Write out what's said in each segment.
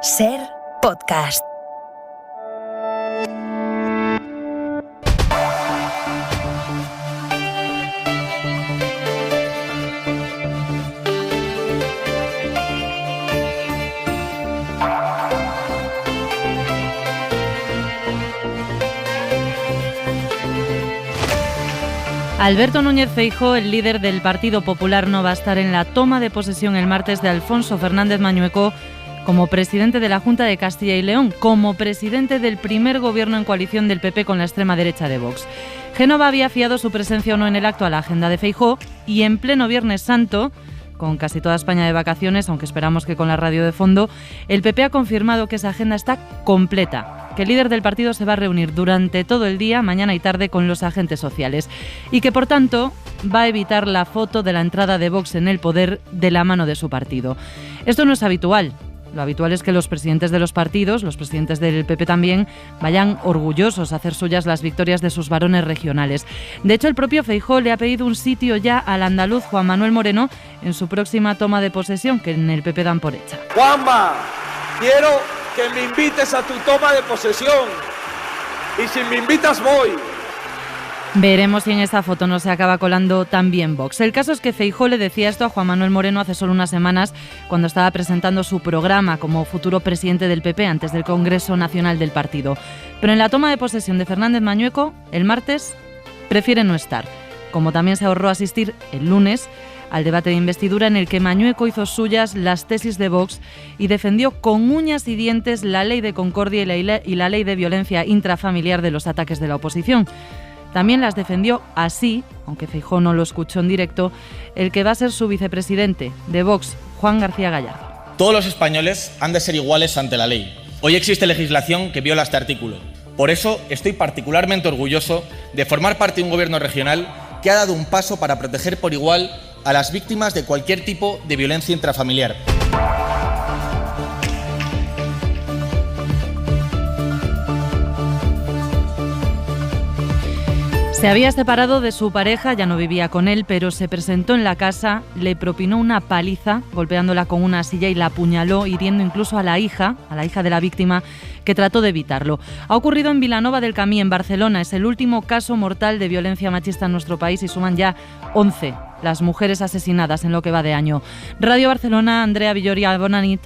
SER Podcast. Alberto Núñez Feijóo, el líder del Partido Popular, no va a estar en la toma de posesión el martes de Alfonso Fernández Mañueco como presidente de la Junta de Castilla y León, como presidente del primer gobierno en coalición del PP con la extrema derecha de Vox. Génova había fiado su presencia o no en el acto a la agenda de Feijóo y en pleno Viernes Santo, con casi toda España de vacaciones, aunque esperamos que con la radio de fondo, el PP ha confirmado que esa agenda está completa, que el líder del partido se va a reunir durante todo el día, mañana y tarde, con los agentes sociales y que, por tanto, va a evitar la foto de la entrada de Vox en el poder de la mano de su partido. Esto no es habitual. Lo habitual es que los presidentes de los partidos, los presidentes del PP también, vayan orgullosos a hacer suyas las victorias de sus varones regionales. De hecho, el propio Feijóo le ha pedido un sitio ya al andaluz Juan Manuel Moreno en su próxima toma de posesión, que en el PP dan por hecha. Juanma, quiero que me invites a tu toma de posesión. Y si me invitas, voy. Veremos si en esta foto no se acaba colando también Vox. El caso es que Feijóo le decía esto a Juan Manuel Moreno hace solo unas semanas, cuando estaba presentando su programa como futuro presidente del PP antes del Congreso Nacional del partido. Pero en la toma de posesión de Fernández Mañueco, el martes, prefiere no estar. Como también se ahorró asistir el lunes al debate de investidura en el que Mañueco hizo suyas las tesis de Vox y defendió con uñas y dientes la ley de concordia y la ley de violencia intrafamiliar de los ataques de la oposición. También las defendió así, aunque Feijóo no lo escuchó en directo, el que va a ser su vicepresidente de Vox, Juan García Gallardo. Todos los españoles han de ser iguales ante la ley. Hoy existe legislación que viola este artículo. Por eso estoy particularmente orgulloso de formar parte de un gobierno regional que ha dado un paso para proteger por igual a las víctimas de cualquier tipo de violencia intrafamiliar. Se había separado de su pareja, ya no vivía con él, pero se presentó en la casa, le propinó una paliza, golpeándola con una silla y la apuñaló, hiriendo incluso a la hija de la víctima, que trató de evitarlo. Ha ocurrido en Vilanova del Camí, en Barcelona. Es el último caso mortal de violencia machista en nuestro país y suman ya 11 las mujeres asesinadas en lo que va de año. Radio Barcelona, Andrea Villoria, bona nit.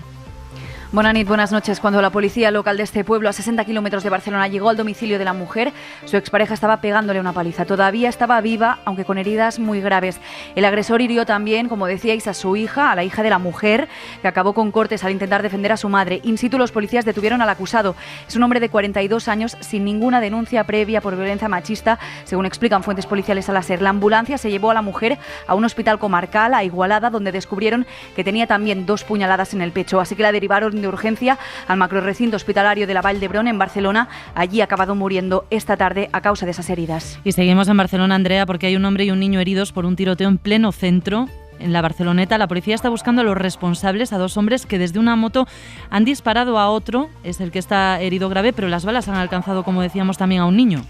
Bonanit, buenas noches. Cuando la policía local de este pueblo, a 60 kilómetros de Barcelona, llegó al domicilio de la mujer, su expareja estaba pegándole una paliza. Todavía estaba viva, aunque con heridas muy graves. El agresor hirió también, como decíais, a su hija, a la hija de la mujer, que acabó con cortes al intentar defender a su madre. In situ, los policías detuvieron al acusado. Es un hombre de 42 años, sin ninguna denuncia previa por violencia machista, según explican fuentes policiales a la SER. La ambulancia se llevó a la mujer a un hospital comarcal, a Igualada, donde descubrieron que tenía también 2 puñaladas en el pecho. Así que la derivaron de urgencia al macrorrecinto hospitalario de la Vall d'Hebron en Barcelona. Allí ha acabado muriendo esta tarde a causa de esas heridas. Y seguimos en Barcelona, Andrea, porque hay un hombre y un niño heridos por un tiroteo en pleno centro. En la Barceloneta, la policía está buscando a los responsables, a 2 hombres que desde una moto han disparado a otro. Es el que está herido grave, pero las balas han alcanzado, como decíamos, también a un niño.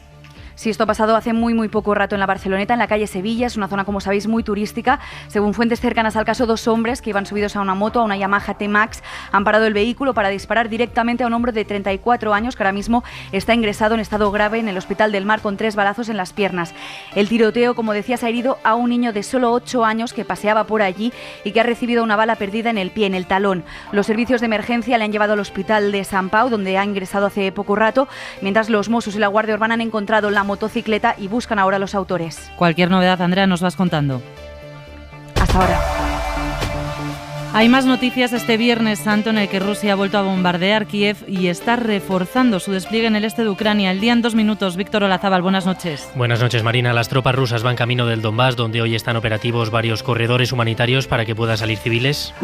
Sí, esto ha pasado hace muy poco rato en la Barceloneta, en la calle Sevilla. Es una zona, como sabéis, muy turística. Según fuentes cercanas al caso, 2 hombres que iban subidos a una moto, a una Yamaha T-Max, han parado el vehículo para disparar directamente a un hombre de 34 años que ahora mismo está ingresado en estado grave en el Hospital del Mar con 3 balazos en las piernas. El tiroteo, como decías, ha herido a un niño de solo 8 años que paseaba por allí y que ha recibido una bala perdida en el pie, en el talón. Los servicios de emergencia le han llevado al Hospital de Sant Pau, donde ha ingresado hace poco rato, mientras los Mossos y la Guardia Urbana han encontrado la motocicleta y buscan ahora a los autores. Cualquier novedad, Andrea, nos vas contando. Hasta ahora. Hay más noticias este Viernes Santo en el que Rusia ha vuelto a bombardear Kiev y está reforzando su despliegue en el este de Ucrania. El día en 2 minutos. Víctor Olazábal, buenas noches. Buenas noches, Marina. Las tropas rusas van camino del Donbass, donde hoy están operativos varios corredores humanitarios para que puedan salir civiles.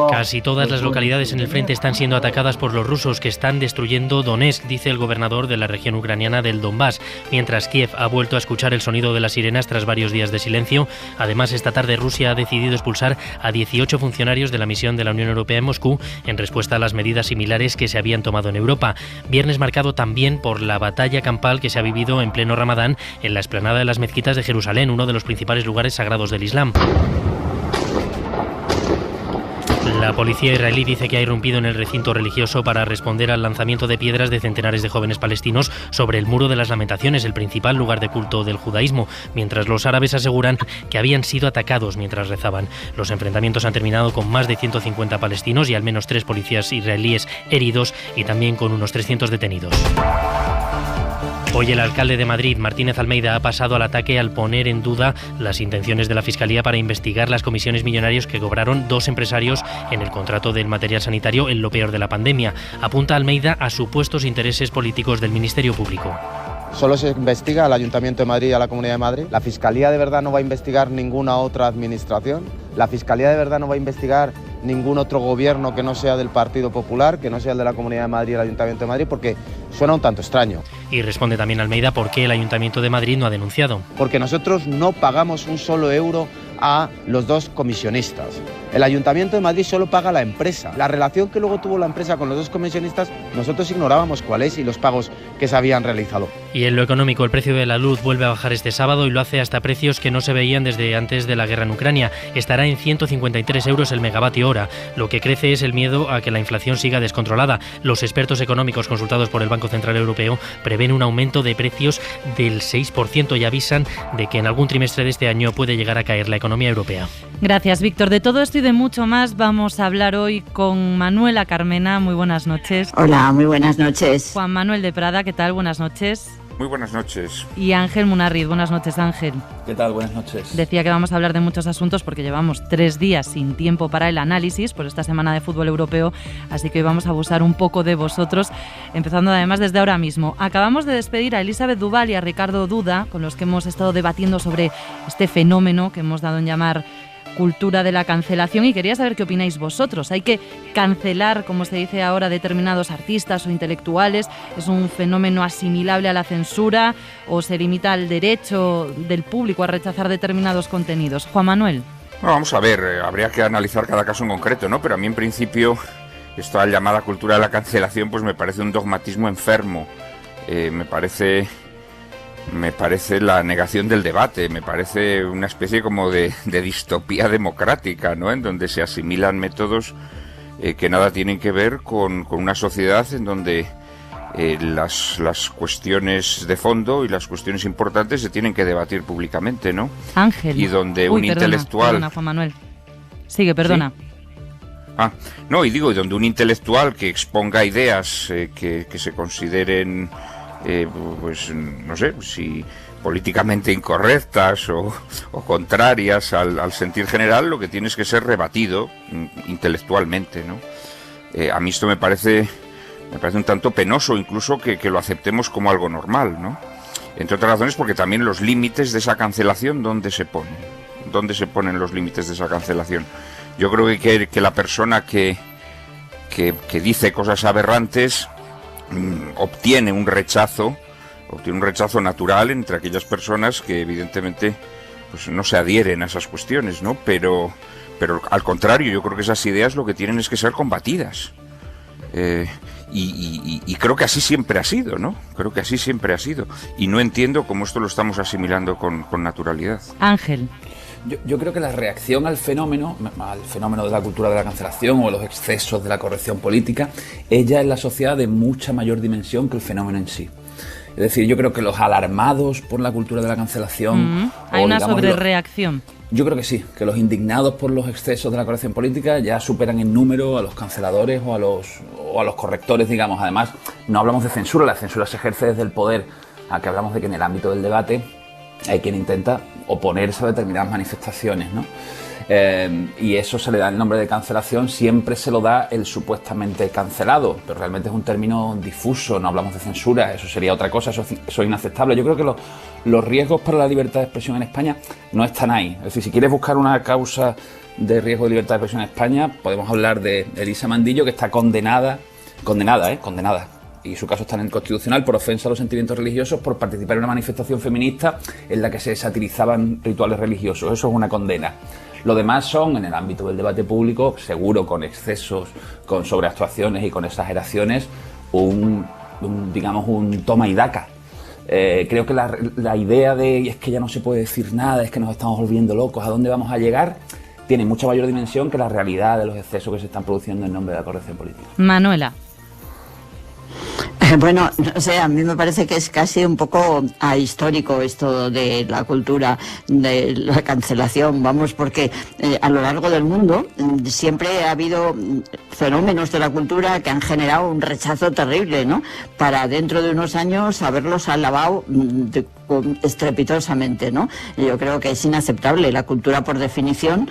Casi todas las localidades en el frente están siendo atacadas por los rusos, que están destruyendo Donetsk, dice el gobernador de la región ucraniana del Donbass, mientras Kiev ha vuelto a escuchar el sonido de las sirenas tras varios días de silencio. Además, esta tarde Rusia ha decidido expulsar a 18 funcionarios de la misión de la Unión Europea en Moscú en respuesta a las medidas similares que se habían tomado en Europa. Viernes marcado también por la batalla campal que se ha vivido en pleno Ramadán en la explanada de las mezquitas de Jerusalén, uno de los principales lugares sagrados del Islam. La policía israelí dice que ha irrumpido en el recinto religioso para responder al lanzamiento de piedras de centenares de jóvenes palestinos sobre el Muro de las Lamentaciones, el principal lugar de culto del judaísmo, mientras los árabes aseguran que habían sido atacados mientras rezaban. Los enfrentamientos han terminado con más de 150 palestinos y al menos 3 policías israelíes heridos y también con unos 300 detenidos. Hoy el alcalde de Madrid, Martínez Almeida, ha pasado al ataque al poner en duda las intenciones de la Fiscalía para investigar las comisiones millonarias que cobraron 2 empresarios en el contrato del material sanitario en lo peor de la pandemia. Apunta Almeida a supuestos intereses políticos del Ministerio Público. Solo se investiga al Ayuntamiento de Madrid y a la Comunidad de Madrid. La Fiscalía de verdad no va a investigar ninguna otra administración. La Fiscalía de verdad no va a investigar ningún otro gobierno que no sea del Partido Popular, que no sea el de la Comunidad de Madrid y el Ayuntamiento de Madrid, porque suena un tanto extraño. Y responde también Almeida por qué el Ayuntamiento de Madrid no ha denunciado. Porque nosotros no pagamos un solo euro a los 2 comisionistas. El Ayuntamiento de Madrid solo paga a la empresa. La relación que luego tuvo la empresa con los 2 comisionistas, nosotros ignorábamos cuál es y los pagos que se habían realizado. Y en lo económico, el precio de la luz vuelve a bajar este sábado y lo hace hasta precios que no se veían desde antes de la guerra en Ucrania. Estará en 153 euros el megavatio hora. Lo que crece es el miedo a que la inflación siga descontrolada. Los expertos económicos consultados por el Banco Central Europeo prevén un aumento de precios del 6% y avisan de que en algún trimestre de este año puede llegar a caer la economía europea. Gracias, Víctor. De todo esto y de mucho más vamos a hablar hoy con Manuela Carmena. Muy buenas noches. Hola, muy buenas noches. Juan Manuel de Prada, ¿qué tal? Buenas noches. Muy buenas noches. Y Ángel Munarriz. Buenas noches, Ángel. ¿Qué tal? Buenas noches. Decía que vamos a hablar de muchos asuntos porque llevamos 3 días sin tiempo para el análisis por esta semana de fútbol europeo, así que hoy vamos a abusar un poco de vosotros, empezando además desde ahora mismo. Acabamos de despedir a Elisabeth Duval y a Ricardo Duda, con los que hemos estado debatiendo sobre este fenómeno que hemos dado en llamar cultura de la cancelación, y quería saber qué opináis vosotros. ¿Hay que cancelar, como se dice ahora, determinados artistas o intelectuales? ¿Es un fenómeno asimilable a la censura o se limita al derecho del público a rechazar determinados contenidos? Juan Manuel. Bueno, vamos a ver, habría que analizar cada caso en concreto, ¿no? Pero a mí en principio esta llamada cultura de la cancelación pues me parece un dogmatismo enfermo. Me parece la negación del debate, me parece una especie como de distopía democrática, ¿no? En donde se asimilan métodos que nada tienen que ver con una sociedad en donde las cuestiones de fondo y las cuestiones importantes se tienen que debatir públicamente, ¿no? Ángel. Y donde un intelectual... Perdona, Juan Manuel. Sigue, perdona. ¿Sí? Y donde un intelectual que exponga ideas que se consideren... pues no sé si políticamente incorrectas o contrarias al sentir general, lo que tiene es que ser rebatido intelectualmente, ¿no? A mí esto me parece un tanto penoso, incluso que lo aceptemos como algo normal, ¿no? Entre otras razones porque también los límites de esa cancelación, ¿dónde se ponen? ¿Dónde se ponen los límites de esa cancelación? Yo creo que la persona que dice cosas aberrantes obtiene un rechazo natural entre aquellas personas que evidentemente pues no se adhieren a esas cuestiones, ¿no? Pero al contrario, yo creo que esas ideas lo que tienen es que ser combatidas. Y creo que así siempre ha sido, ¿no? Creo que así siempre ha sido. Y no entiendo cómo esto lo estamos asimilando con naturalidad. Ángel. Yo creo que la reacción al fenómeno de la cultura de la cancelación o los excesos de la corrección política, ella es la sociedad de mucha mayor dimensión que el fenómeno en sí. Es decir, yo creo que los alarmados por la cultura de la cancelación... Hay una sobrereacción. Yo creo que sí, que los indignados por los excesos de la corrección política ya superan en número a los canceladores o a los correctores, digamos. Además, no hablamos de censura, la censura se ejerce desde el poder, a que hablamos de que en el ámbito del debate hay quien intenta oponerse a determinadas manifestaciones, ¿no? Y eso se le da el nombre de cancelación, siempre se lo da el supuestamente cancelado, pero realmente es un término difuso, no hablamos de censura, eso sería otra cosa, eso es inaceptable. Yo creo que los riesgos para la libertad de expresión en España no están ahí. Es decir, si quieres buscar una causa de riesgo de libertad de expresión en España, podemos hablar de Elisa Mandillo, que está condenada, y su caso está en el Constitucional por ofensa a los sentimientos religiosos por participar en una manifestación feminista en la que se satirizaban rituales religiosos. Eso es una condena. Lo demás son, en el ámbito del debate público, seguro con excesos, con sobreactuaciones y con exageraciones, un toma y daca. Creo que la idea de es que ya no se puede decir nada, es que nos estamos volviendo locos, ¿a dónde vamos a llegar? tiene mucha mayor dimensión que la realidad de los excesos que se están produciendo en nombre de la corrección política. Manuela. Bueno, no sé, a mí me parece que es casi un poco ahistórico esto de la cultura de la cancelación, vamos, porque a lo largo del mundo siempre ha habido fenómenos de la cultura que han generado un rechazo terrible, ¿no? Para dentro de unos años haberlos alabado estrepitosamente, ¿no? Yo creo que es inaceptable. La cultura, por definición,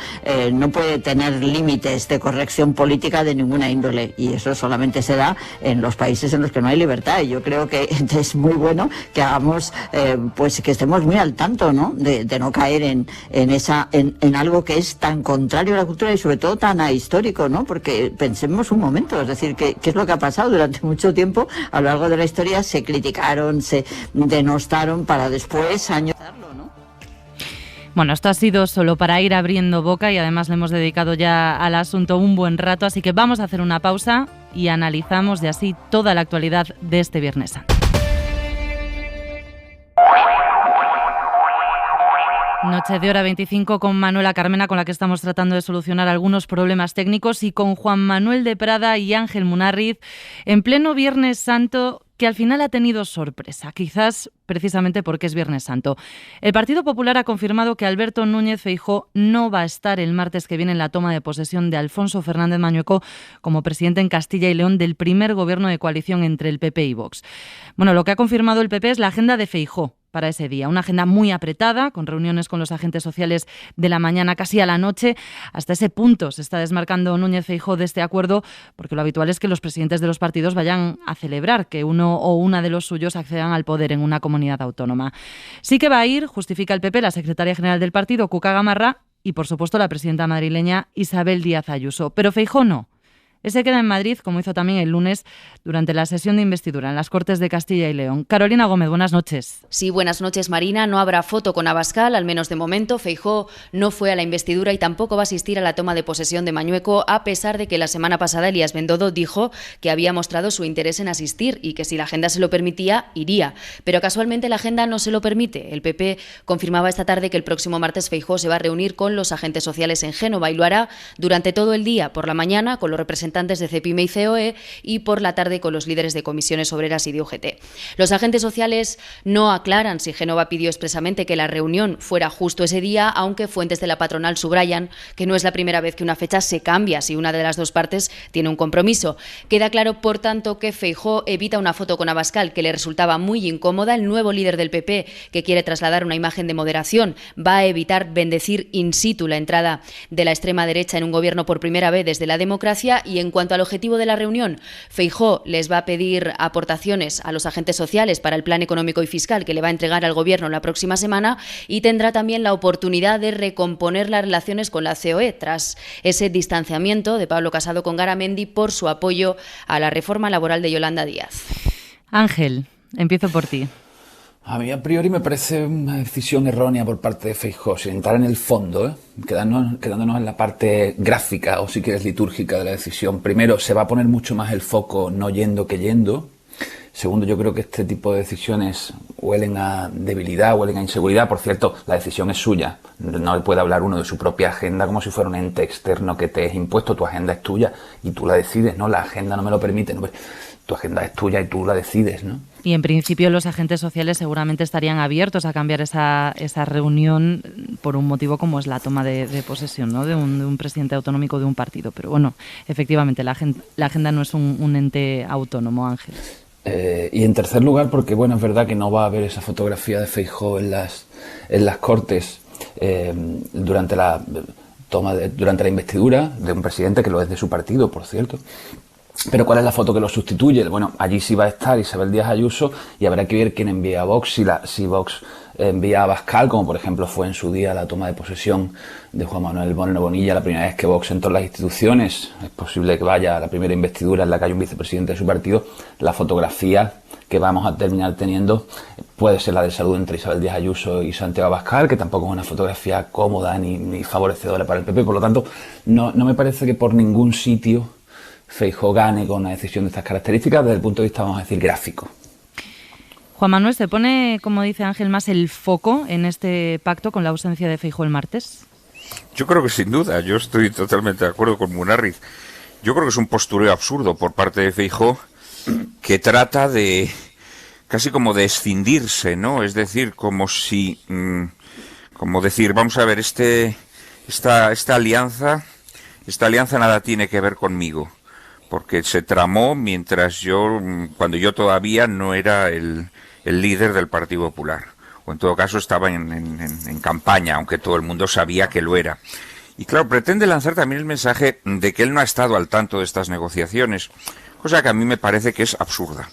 no puede tener límites de corrección política de ninguna índole, y eso solamente se da en los países en los que no hay libertad. Y yo creo que es muy bueno que hagamos, pues que estemos muy al tanto, ¿no? De no caer en algo que es tan contrario a la cultura y sobre todo tan ahistórico, ¿no? Porque pensemos un momento, es decir, ¿qué es lo que ha pasado? Durante mucho tiempo, a lo largo de la historia, se criticaron, se denostaron para después añorarlo, ¿no? Bueno, esto ha sido solo para ir abriendo boca y además le hemos dedicado ya al asunto un buen rato, así que vamos a hacer una pausa y analizamos de así toda la actualidad de este Viernes Santo. Noche de hora 25 con Manuela Carmena, con la que estamos tratando de solucionar algunos problemas técnicos, y con Juan Manuel de Prada y Ángel Munarriz, en pleno Viernes Santo, que al final ha tenido sorpresa, quizás precisamente porque es Viernes Santo. El Partido Popular ha confirmado que Alberto Núñez Feijóo no va a estar el martes que viene en la toma de posesión de Alfonso Fernández Mañueco como presidente en Castilla y León del primer gobierno de coalición entre el PP y Vox. Bueno, lo que ha confirmado el PP es la agenda de Feijóo para ese día. Una agenda muy apretada, con reuniones con los agentes sociales de la mañana casi a la noche. Hasta ese punto se está desmarcando Núñez Feijóo de este acuerdo, porque lo habitual es que los presidentes de los partidos vayan a celebrar que uno o una de los suyos accedan al poder en una comunidad autónoma. Sí que va a ir, justifica el PP, la secretaria general del partido, Cuca Gamarra, y por supuesto la presidenta madrileña Isabel Díaz Ayuso. Pero Feijóo no. Ese queda en Madrid, como hizo también el lunes durante la sesión de investidura en las Cortes de Castilla y León. Carolina Gómez, buenas noches. Sí, buenas noches, Marina. No habrá foto con Abascal, al menos de momento. Feijóo no fue a la investidura y tampoco va a asistir a la toma de posesión de Mañueco, a pesar de que la semana pasada Elías Bendodo dijo que había mostrado su interés en asistir y que si la agenda se lo permitía, iría. Pero casualmente la agenda no se lo permite. El PP confirmaba esta tarde que el próximo martes Feijóo se va a reunir con los agentes sociales en Génova y lo hará durante todo el día, por la mañana con los representantes de CEPIME y COE y por la tarde con los líderes de comisiones obreras y de UGT. Los agentes sociales no aclaran si Génova pidió expresamente que la reunión fuera justo ese día, aunque fuentes de la patronal subrayan que no es la primera vez que una fecha se cambia si una de las dos partes tiene un compromiso. Queda claro, por tanto, que Feijóo evita una foto con Abascal que le resultaba muy incómoda. El nuevo líder del PP, que quiere trasladar una imagen de moderación, va a evitar bendecir in situ la entrada de la extrema derecha en un gobierno por primera vez desde la democracia. Y en cuanto al objetivo de la reunión, Feijóo les va a pedir aportaciones a los agentes sociales para el plan económico y fiscal que le va a entregar al gobierno la próxima semana, y tendrá también la oportunidad de recomponer las relaciones con la COE tras ese distanciamiento de Pablo Casado con Garamendi por su apoyo a la reforma laboral de Yolanda Díaz. Ángel, empiezo por ti. A mí a priori me parece una decisión errónea por parte de Feijóo, sin entrar en el fondo, quedándonos en la parte gráfica o si quieres litúrgica de la decisión. Primero, se va a poner mucho más el foco no yendo que yendo. Segundo, yo creo que este tipo de decisiones huelen a debilidad, huelen a inseguridad. Por cierto, la decisión es suya. No le puede hablar uno de su propia agenda como si fuera un ente externo que te es impuesto. Tu agenda es tuya y tú la decides, ¿no? La agenda no me lo permite. No, pues, tu agenda es tuya y tú la decides, ¿no? Y en principio los agentes sociales seguramente estarían abiertos a cambiar esa reunión por un motivo como es la toma de posesión, ¿no? de un presidente autonómico de un partido. Pero bueno, efectivamente la agenda no es un ente autónomo, Ángel. Y en tercer lugar, porque bueno, es verdad que no va a haber esa fotografía de Feijóo en las Cortes durante la investidura de un presidente que lo es de su partido, por cierto. Pero ¿cuál es la foto que lo sustituye? Bueno, allí sí va a estar Isabel Díaz Ayuso y habrá que ver quién envía a Vox, si Vox envía a Abascal, como por ejemplo fue en su día la toma de posesión de Juan Manuel Moreno Bonilla, la primera vez que Vox entró en las instituciones. Es posible que vaya a la primera investidura en la que hay un vicepresidente de su partido. La fotografía que vamos a terminar teniendo puede ser la de salud entre Isabel Díaz Ayuso y Santiago Abascal, que tampoco es una fotografía cómoda ni favorecedora para el PP. Por lo tanto, no me parece que por ningún sitio Feijóo gane con una decisión de estas características desde el punto de vista, vamos a decir, gráfico. Juan Manuel, ¿se pone, como dice Ángel, más el foco en este pacto con la ausencia de Feijóo el martes? Yo creo que sin duda, yo estoy totalmente de acuerdo con Munarriz. Yo creo que es un postureo absurdo por parte de Feijóo que trata de casi como de escindirse, ¿no? Es decir, como si, como decir, vamos a ver, esta alianza nada tiene que ver conmigo, porque se tramó cuando yo todavía no era el líder del Partido Popular, o en todo caso estaba en campaña, aunque todo el mundo sabía que lo era. Y claro, pretende lanzar también el mensaje de que él no ha estado al tanto de estas negociaciones, cosa que a mí me parece que es absurda,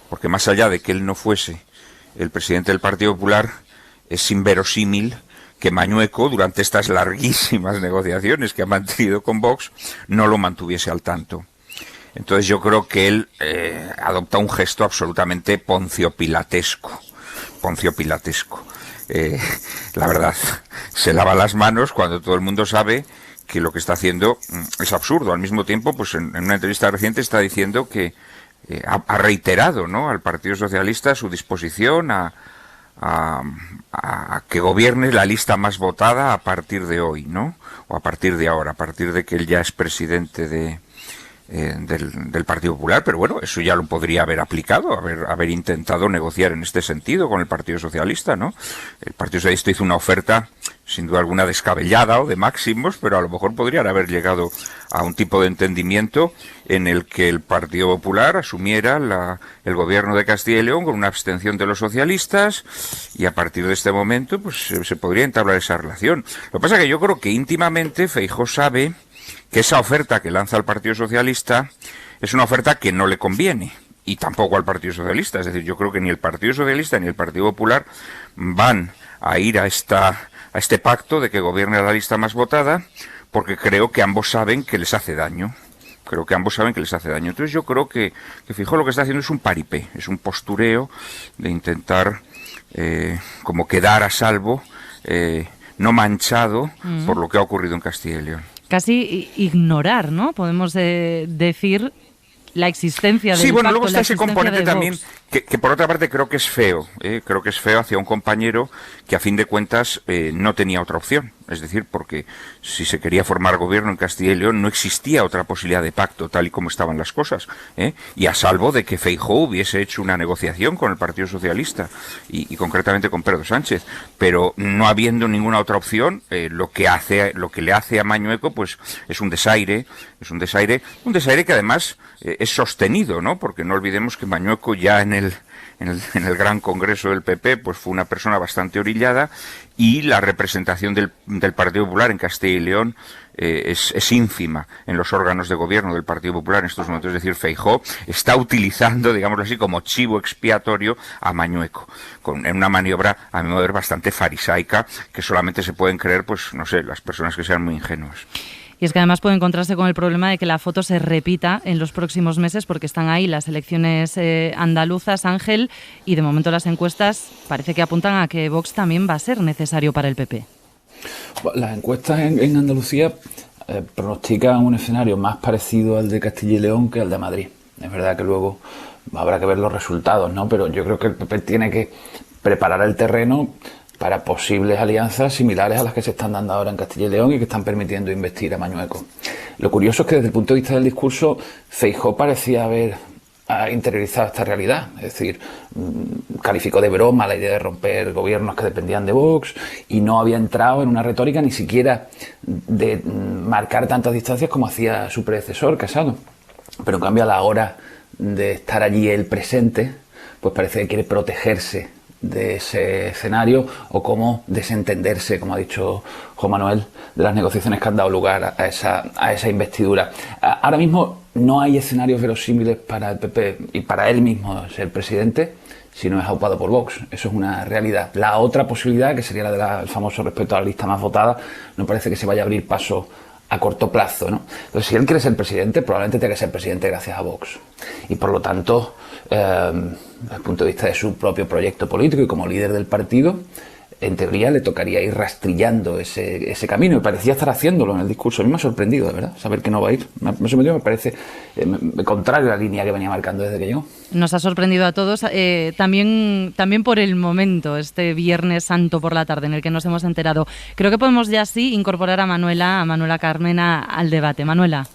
porque más allá de que él no fuese el presidente del Partido Popular, es inverosímil que Mañueco, durante estas larguísimas negociaciones que ha mantenido con Vox, no lo mantuviese al tanto. Entonces yo creo que él adopta un gesto absolutamente poncio-pilatesco. La verdad, se lava las manos cuando todo el mundo sabe que lo que está haciendo es absurdo. Al mismo tiempo, pues en una entrevista reciente está diciendo que ha reiterado, ¿no?, al Partido Socialista su disposición a que gobierne la lista más votada a partir de hoy, ¿no?, o a partir de ahora, a partir de que él ya es presidente del Partido Popular, pero bueno, eso ya lo podría haber aplicado, haber intentado negociar en este sentido con el Partido Socialista, ¿no? El Partido Socialista hizo una oferta, sin duda alguna descabellada o de máximos, pero a lo mejor podrían haber llegado a un tipo de entendimiento en el que el Partido Popular asumiera el gobierno de Castilla y León con una abstención de los socialistas, y a partir de este momento pues se podría entablar esa relación. Lo que pasa es que yo creo que íntimamente Feijóo sabe que esa oferta que lanza el Partido Socialista es una oferta que no le conviene, y tampoco al Partido Socialista. Es decir, yo creo que ni el Partido Socialista ni el Partido Popular van a ir a este pacto de que gobierne la lista más votada, porque creo que ambos saben que les hace daño. Entonces yo creo que Feijóo lo que está haciendo es un paripé, es un postureo de intentar como quedar a salvo, no manchado por lo que ha ocurrido en Castilla y León. Casi ignorar, ¿no?, podemos decir, la existencia del Sí, bueno, pacto, luego está ese componente también, que por otra parte creo que es feo, creo que es feo hacia un compañero que a fin de cuentas no tenía otra opción. Es decir, porque si se quería formar gobierno en Castilla y León no existía otra posibilidad de pacto tal y como estaban las cosas, y a salvo de que Feijóo hubiese hecho una negociación con el Partido Socialista y concretamente con Pedro Sánchez, pero no habiendo ninguna otra opción, lo que le hace a Mañueco pues es un desaire que además es sostenido, ¿no? Porque no olvidemos que Mañueco ya en el gran congreso del PP pues fue una persona bastante orillada, y la representación del Partido Popular en Castilla y León es ínfima en los órganos de gobierno del Partido Popular en estos momentos. Es decir, Feijóo está utilizando, digámoslo así, como chivo expiatorio a Mañueco, en una maniobra, a mi modo de ver, bastante farisaica, que solamente se pueden creer, pues no sé, las personas que sean muy ingenuas. Y es que además puede encontrarse con el problema de que la foto se repita en los próximos meses, porque están ahí las elecciones andaluzas, Ángel, y de momento las encuestas parece que apuntan a que Vox también va a ser necesario para el PP. Las encuestas en Andalucía pronostican un escenario más parecido al de Castilla y León que al de Madrid. Es verdad que luego habrá que ver los resultados, ¿no? Pero yo creo que el PP tiene que preparar el terreno para posibles alianzas similares a las que se están dando ahora en Castilla y León y que están permitiendo investir a Mañueco. Lo curioso es que desde el punto de vista del discurso, Feijóo parecía haber interiorizado esta realidad, es decir, calificó de broma la idea de romper gobiernos que dependían de Vox y no había entrado en una retórica ni siquiera de marcar tantas distancias como hacía su predecesor, Casado. Pero en cambio, a la hora de estar allí él presente, pues parece que quiere protegerse de ese escenario o cómo desentenderse, como ha dicho Juan Manuel, de las negociaciones que han dado lugar a esa investidura. Ahora mismo no hay escenarios verosímiles para el PP y para él mismo ser presidente si no es aupado por Vox. Eso es una realidad. La otra posibilidad, que sería la del famoso respecto a la lista más votada, no parece que se vaya a abrir paso a corto plazo, ¿no? Entonces, si él quiere ser presidente, probablemente tenga que ser presidente gracias a Vox. Y por lo tanto, desde el punto de vista de su propio proyecto político y como líder del partido, en teoría le tocaría ir rastrillando ese camino, y parecía estar haciéndolo en el discurso. A mí me ha sorprendido, de verdad, saber que no va a ir. Me ha sorprendido, me parece contrario a la línea que venía marcando desde que llegó. Nos ha sorprendido a todos, también por el momento, este Viernes Santo por la tarde en el que nos hemos enterado. Creo que podemos ya sí incorporar a Manuela Carmena al debate. Manuela.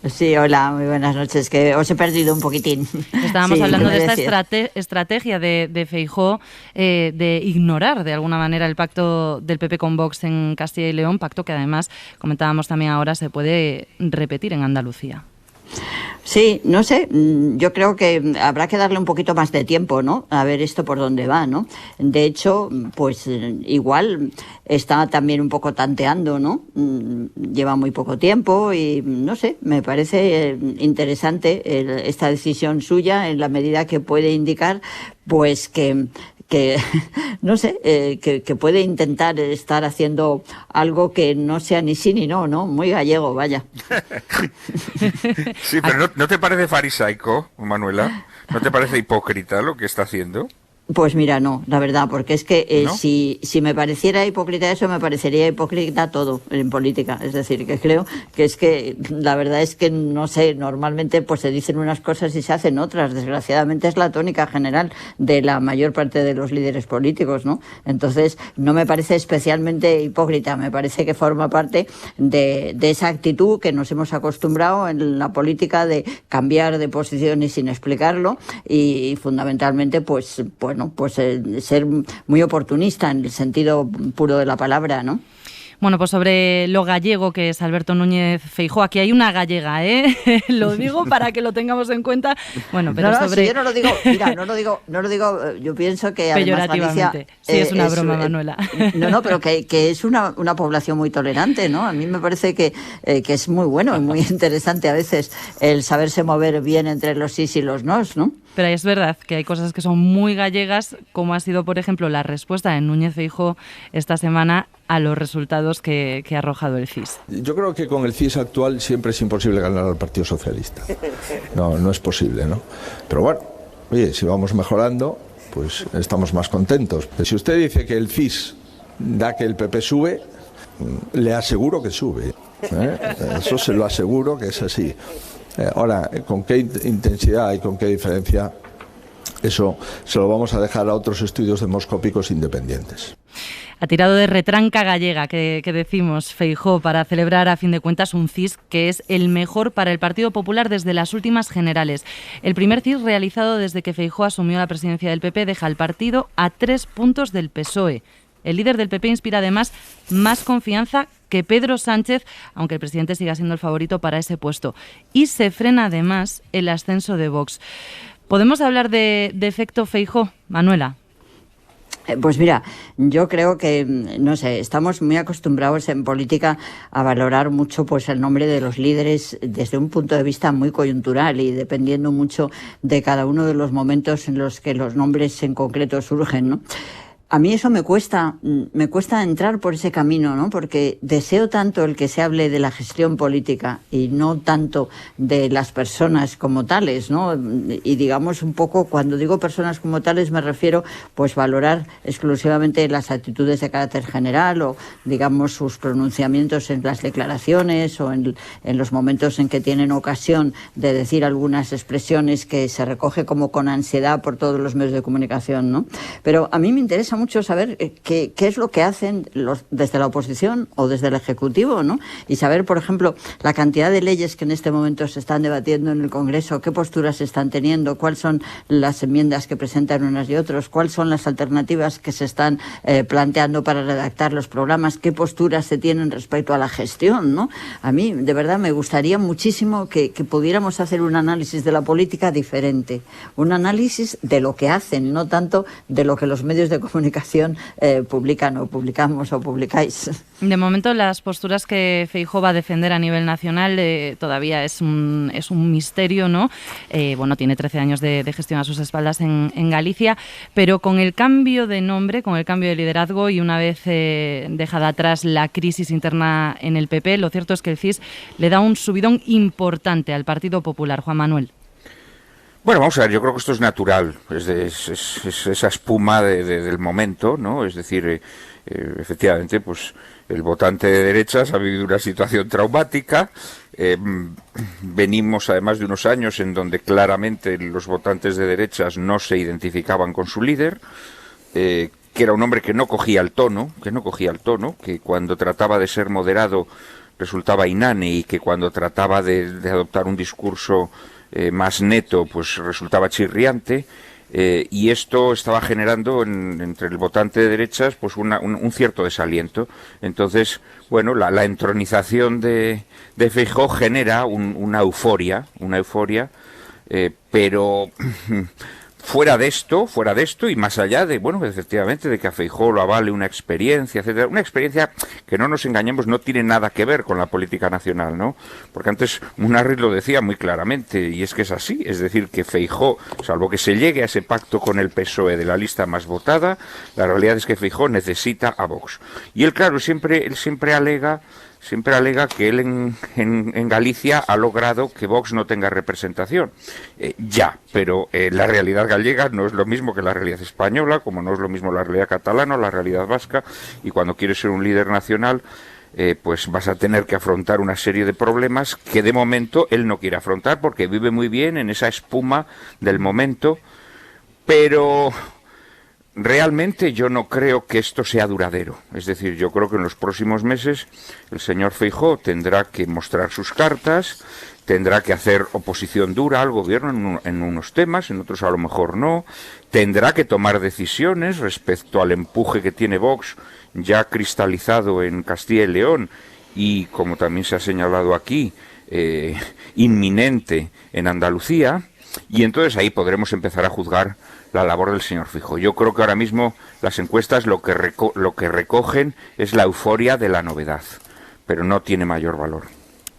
Sí, hola, muy buenas noches, que os he perdido un poquitín. Estábamos hablando de esta estrategia de Feijóo de ignorar de alguna manera el pacto del PP con Vox en Castilla y León, pacto que además, comentábamos también ahora, se puede repetir en Andalucía. Sí, no sé, yo creo que habrá que darle un poquito más de tiempo, ¿no? A ver esto por dónde va, ¿no? De hecho, pues igual está también un poco tanteando, ¿no? Lleva muy poco tiempo y, no sé, me parece interesante esta decisión suya en la medida que puede indicar, pues que no sé, que puede intentar estar haciendo algo que no sea ni sí ni no, ¿no? Muy gallego, vaya. Sí, pero ¿no te parece farisaico, Manuela? ¿No te parece hipócrita lo que está haciendo? Pues mira, no, la verdad, porque es que ¿No? si me pareciera hipócrita eso, me parecería hipócrita todo en política. Es decir, que creo que es que la verdad es que, no sé, normalmente pues se dicen unas cosas y se hacen otras. Desgraciadamente es la tónica general de la mayor parte de los líderes políticos, ¿no? Entonces, no me parece especialmente hipócrita, me parece que forma parte de esa actitud que nos hemos acostumbrado en la política de cambiar de posiciones sin explicarlo y fundamentalmente, pues ser muy oportunista en el sentido puro de la palabra, ¿no? Bueno, pues sobre lo gallego que es Alberto Núñez Feijóo, aquí hay una gallega, ¿eh? Lo digo para que lo tengamos en cuenta. Bueno, pero sobre... Si yo no lo digo, mira, no lo digo, yo pienso que además Galicia... Sí, es una broma, Manuela. No, pero que es una población muy tolerante, ¿no? A mí me parece que es muy bueno y muy interesante a veces el saberse mover bien entre los sís y los nos, ¿no? Pero es verdad que hay cosas que son muy gallegas, como ha sido, por ejemplo, la respuesta de Núñez Feijóo esta semana a los resultados que ha arrojado el CIS. Yo creo que con el CIS actual siempre es imposible ganar al Partido Socialista. No es posible, ¿no? Pero bueno, oye, si vamos mejorando, pues estamos más contentos. Si usted dice que el CIS da que el PP sube, le aseguro que sube. Eso se lo aseguro que es así. Ahora, con qué intensidad y con qué diferencia, eso se lo vamos a dejar a otros estudios demoscópicos independientes. Ha tirado de retranca gallega, que decimos, Feijóo, para celebrar a fin de cuentas un CIS que es el mejor para el Partido Popular desde las últimas generales. El primer CIS realizado desde que Feijóo asumió la presidencia del PP deja al partido a 3 puntos del PSOE. El líder del PP inspira además más confianza que Pedro Sánchez, aunque el presidente siga siendo el favorito para ese puesto. Y se frena además el ascenso de Vox. ¿Podemos hablar de efecto Feijóo, Manuela? Pues mira, yo creo que, no sé, estamos muy acostumbrados en política a valorar mucho pues el nombre de los líderes desde un punto de vista muy coyuntural y dependiendo mucho de cada uno de los momentos en los que los nombres en concreto surgen, ¿no? A mí eso me cuesta entrar por ese camino, ¿no? Porque deseo tanto el que se hable de la gestión política y no tanto de las personas como tales, ¿no? Y digamos un poco, cuando digo personas como tales me refiero pues valorar exclusivamente las actitudes de carácter general o digamos sus pronunciamientos en las declaraciones o en los momentos en que tienen ocasión de decir algunas expresiones que se recoge como con ansiedad por todos los medios de comunicación, ¿no? Pero a mí me interesa mucho saber qué es lo que hacen desde la oposición o desde el Ejecutivo, ¿no? Y saber, por ejemplo, la cantidad de leyes que en este momento se están debatiendo en el Congreso, qué posturas están teniendo, cuáles son las enmiendas que presentan unas y otros, cuáles son las alternativas que se están planteando para redactar los programas, qué posturas se tienen respecto a la gestión, ¿no? A mí, de verdad, me gustaría muchísimo que pudiéramos hacer un análisis de la política diferente, un análisis de lo que hacen, no tanto de lo que los medios de comunicación publican o publicamos o publicáis. De momento las posturas que Feijóo va a defender a nivel nacional todavía es un misterio, ¿no? Bueno, tiene 13 años de gestión a sus espaldas en Galicia, pero con el cambio de nombre, con el cambio de liderazgo y una vez dejada atrás la crisis interna en el PP, lo cierto es que el CIS le da un subidón importante al Partido Popular. Juan Manuel. Bueno, vamos a ver, yo creo que esto es natural, es esa espuma del momento, ¿no? Es decir, efectivamente, pues el votante de derechas ha vivido una situación traumática. Venimos además de unos años en donde claramente los votantes de derechas no se identificaban con su líder, que era un hombre que no cogía el tono, que cuando trataba de ser moderado resultaba inane y que cuando trataba de adoptar un discurso más neto pues resultaba chirriante. Y esto estaba generando entre el votante de derechas pues un cierto desaliento. Entonces, bueno, la entronización de Feijóo genera una euforia, pero fuera de esto y más allá de, bueno, efectivamente, de que a Feijóo lo avale una experiencia, etcétera, una experiencia que, no nos engañemos, no tiene nada que ver con la política nacional, ¿no? Porque antes Munarriz lo decía muy claramente, y es que es así, es decir, que Feijóo, salvo que se llegue a ese pacto con el PSOE de la lista más votada, la realidad es que Feijóo necesita a Vox. Y él, claro, él siempre alega que él en Galicia ha logrado que Vox no tenga representación. Pero la realidad gallega no es lo mismo que la realidad española, como no es lo mismo la realidad catalana o la realidad vasca, y cuando quieres ser un líder nacional, pues vas a tener que afrontar una serie de problemas que de momento él no quiere afrontar porque vive muy bien en esa espuma del momento, pero realmente yo no creo que esto sea duradero. Es decir, yo creo que en los próximos meses el señor Feijóo tendrá que mostrar sus cartas, tendrá que hacer oposición dura al gobierno en unos temas, en otros a lo mejor no, tendrá que tomar decisiones respecto al empuje que tiene Vox ya cristalizado en Castilla y León y, como también se ha señalado aquí, inminente en Andalucía, y entonces ahí podremos empezar a juzgar la labor del señor Feijóo. Yo creo que ahora mismo las encuestas lo que recogen es la euforia de la novedad, pero no tiene mayor valor.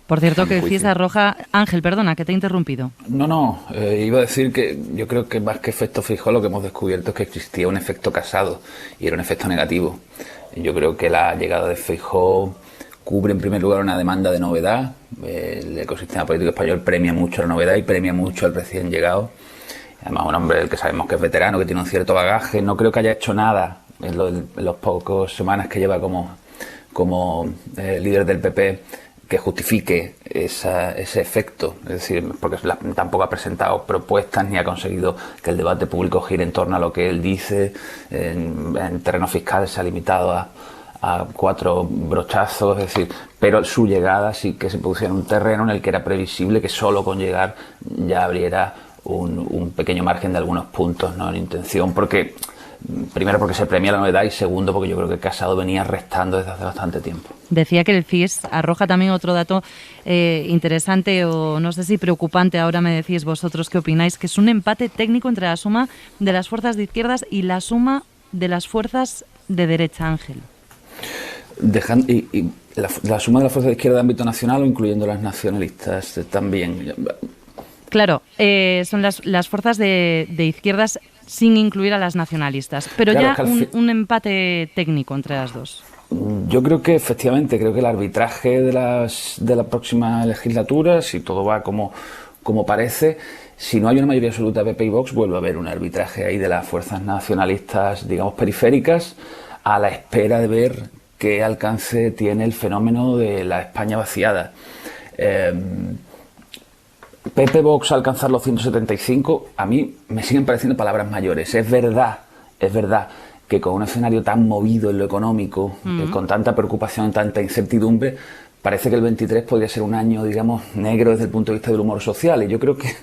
Por cierto, que decís arroja... Ángel, perdona, que te he interrumpido. No, iba a decir que yo creo que más que efecto Feijóo lo que hemos descubierto es que existía un efecto Casado y era un efecto negativo. Yo creo que la llegada de Feijóo cubre en primer lugar una demanda de novedad. El ecosistema político español premia mucho la novedad y premia mucho al recién llegado. Además, un hombre del que sabemos que es veterano, que tiene un cierto bagaje. No creo que haya hecho nada en los pocos semanas que lleva como líder del PP que justifique ese efecto. Es decir, porque tampoco ha presentado propuestas ni ha conseguido que el debate público gire en torno a lo que él dice. En terreno fiscal se ha limitado a 4 brochazos, es decir, pero su llegada sí que se producía en un terreno en el que era previsible que solo con llegar ya abriera un pequeño margen de algunos puntos, ¿no?, en intención, porque primero porque se premia la novedad y segundo porque yo creo que Casado venía restando desde hace bastante tiempo. Decía que el CIS arroja también otro dato interesante o no sé si preocupante, ahora me decís vosotros qué opináis, que es un empate técnico entre la suma de las fuerzas de izquierdas y la suma de las fuerzas de derecha, Ángel. La suma de las fuerzas de izquierda de ámbito nacional o incluyendo las nacionalistas también. Claro, son las fuerzas de izquierdas sin incluir a las nacionalistas, pero claro, ya un empate técnico entre las dos. Yo creo que efectivamente, creo que el arbitraje de la próxima legislatura, si todo va como parece, si no hay una mayoría absoluta de PP y Vox, vuelve a haber un arbitraje ahí de las fuerzas nacionalistas, digamos, periféricas, a la espera de ver qué alcance tiene el fenómeno de la España vaciada. PP Vox alcanzar los 175, a mí me siguen pareciendo palabras mayores. Es verdad que con un escenario tan movido en lo económico, con tanta preocupación, tanta incertidumbre, parece que el 23 podría ser un año, digamos, negro desde el punto de vista del humor social. Y yo creo que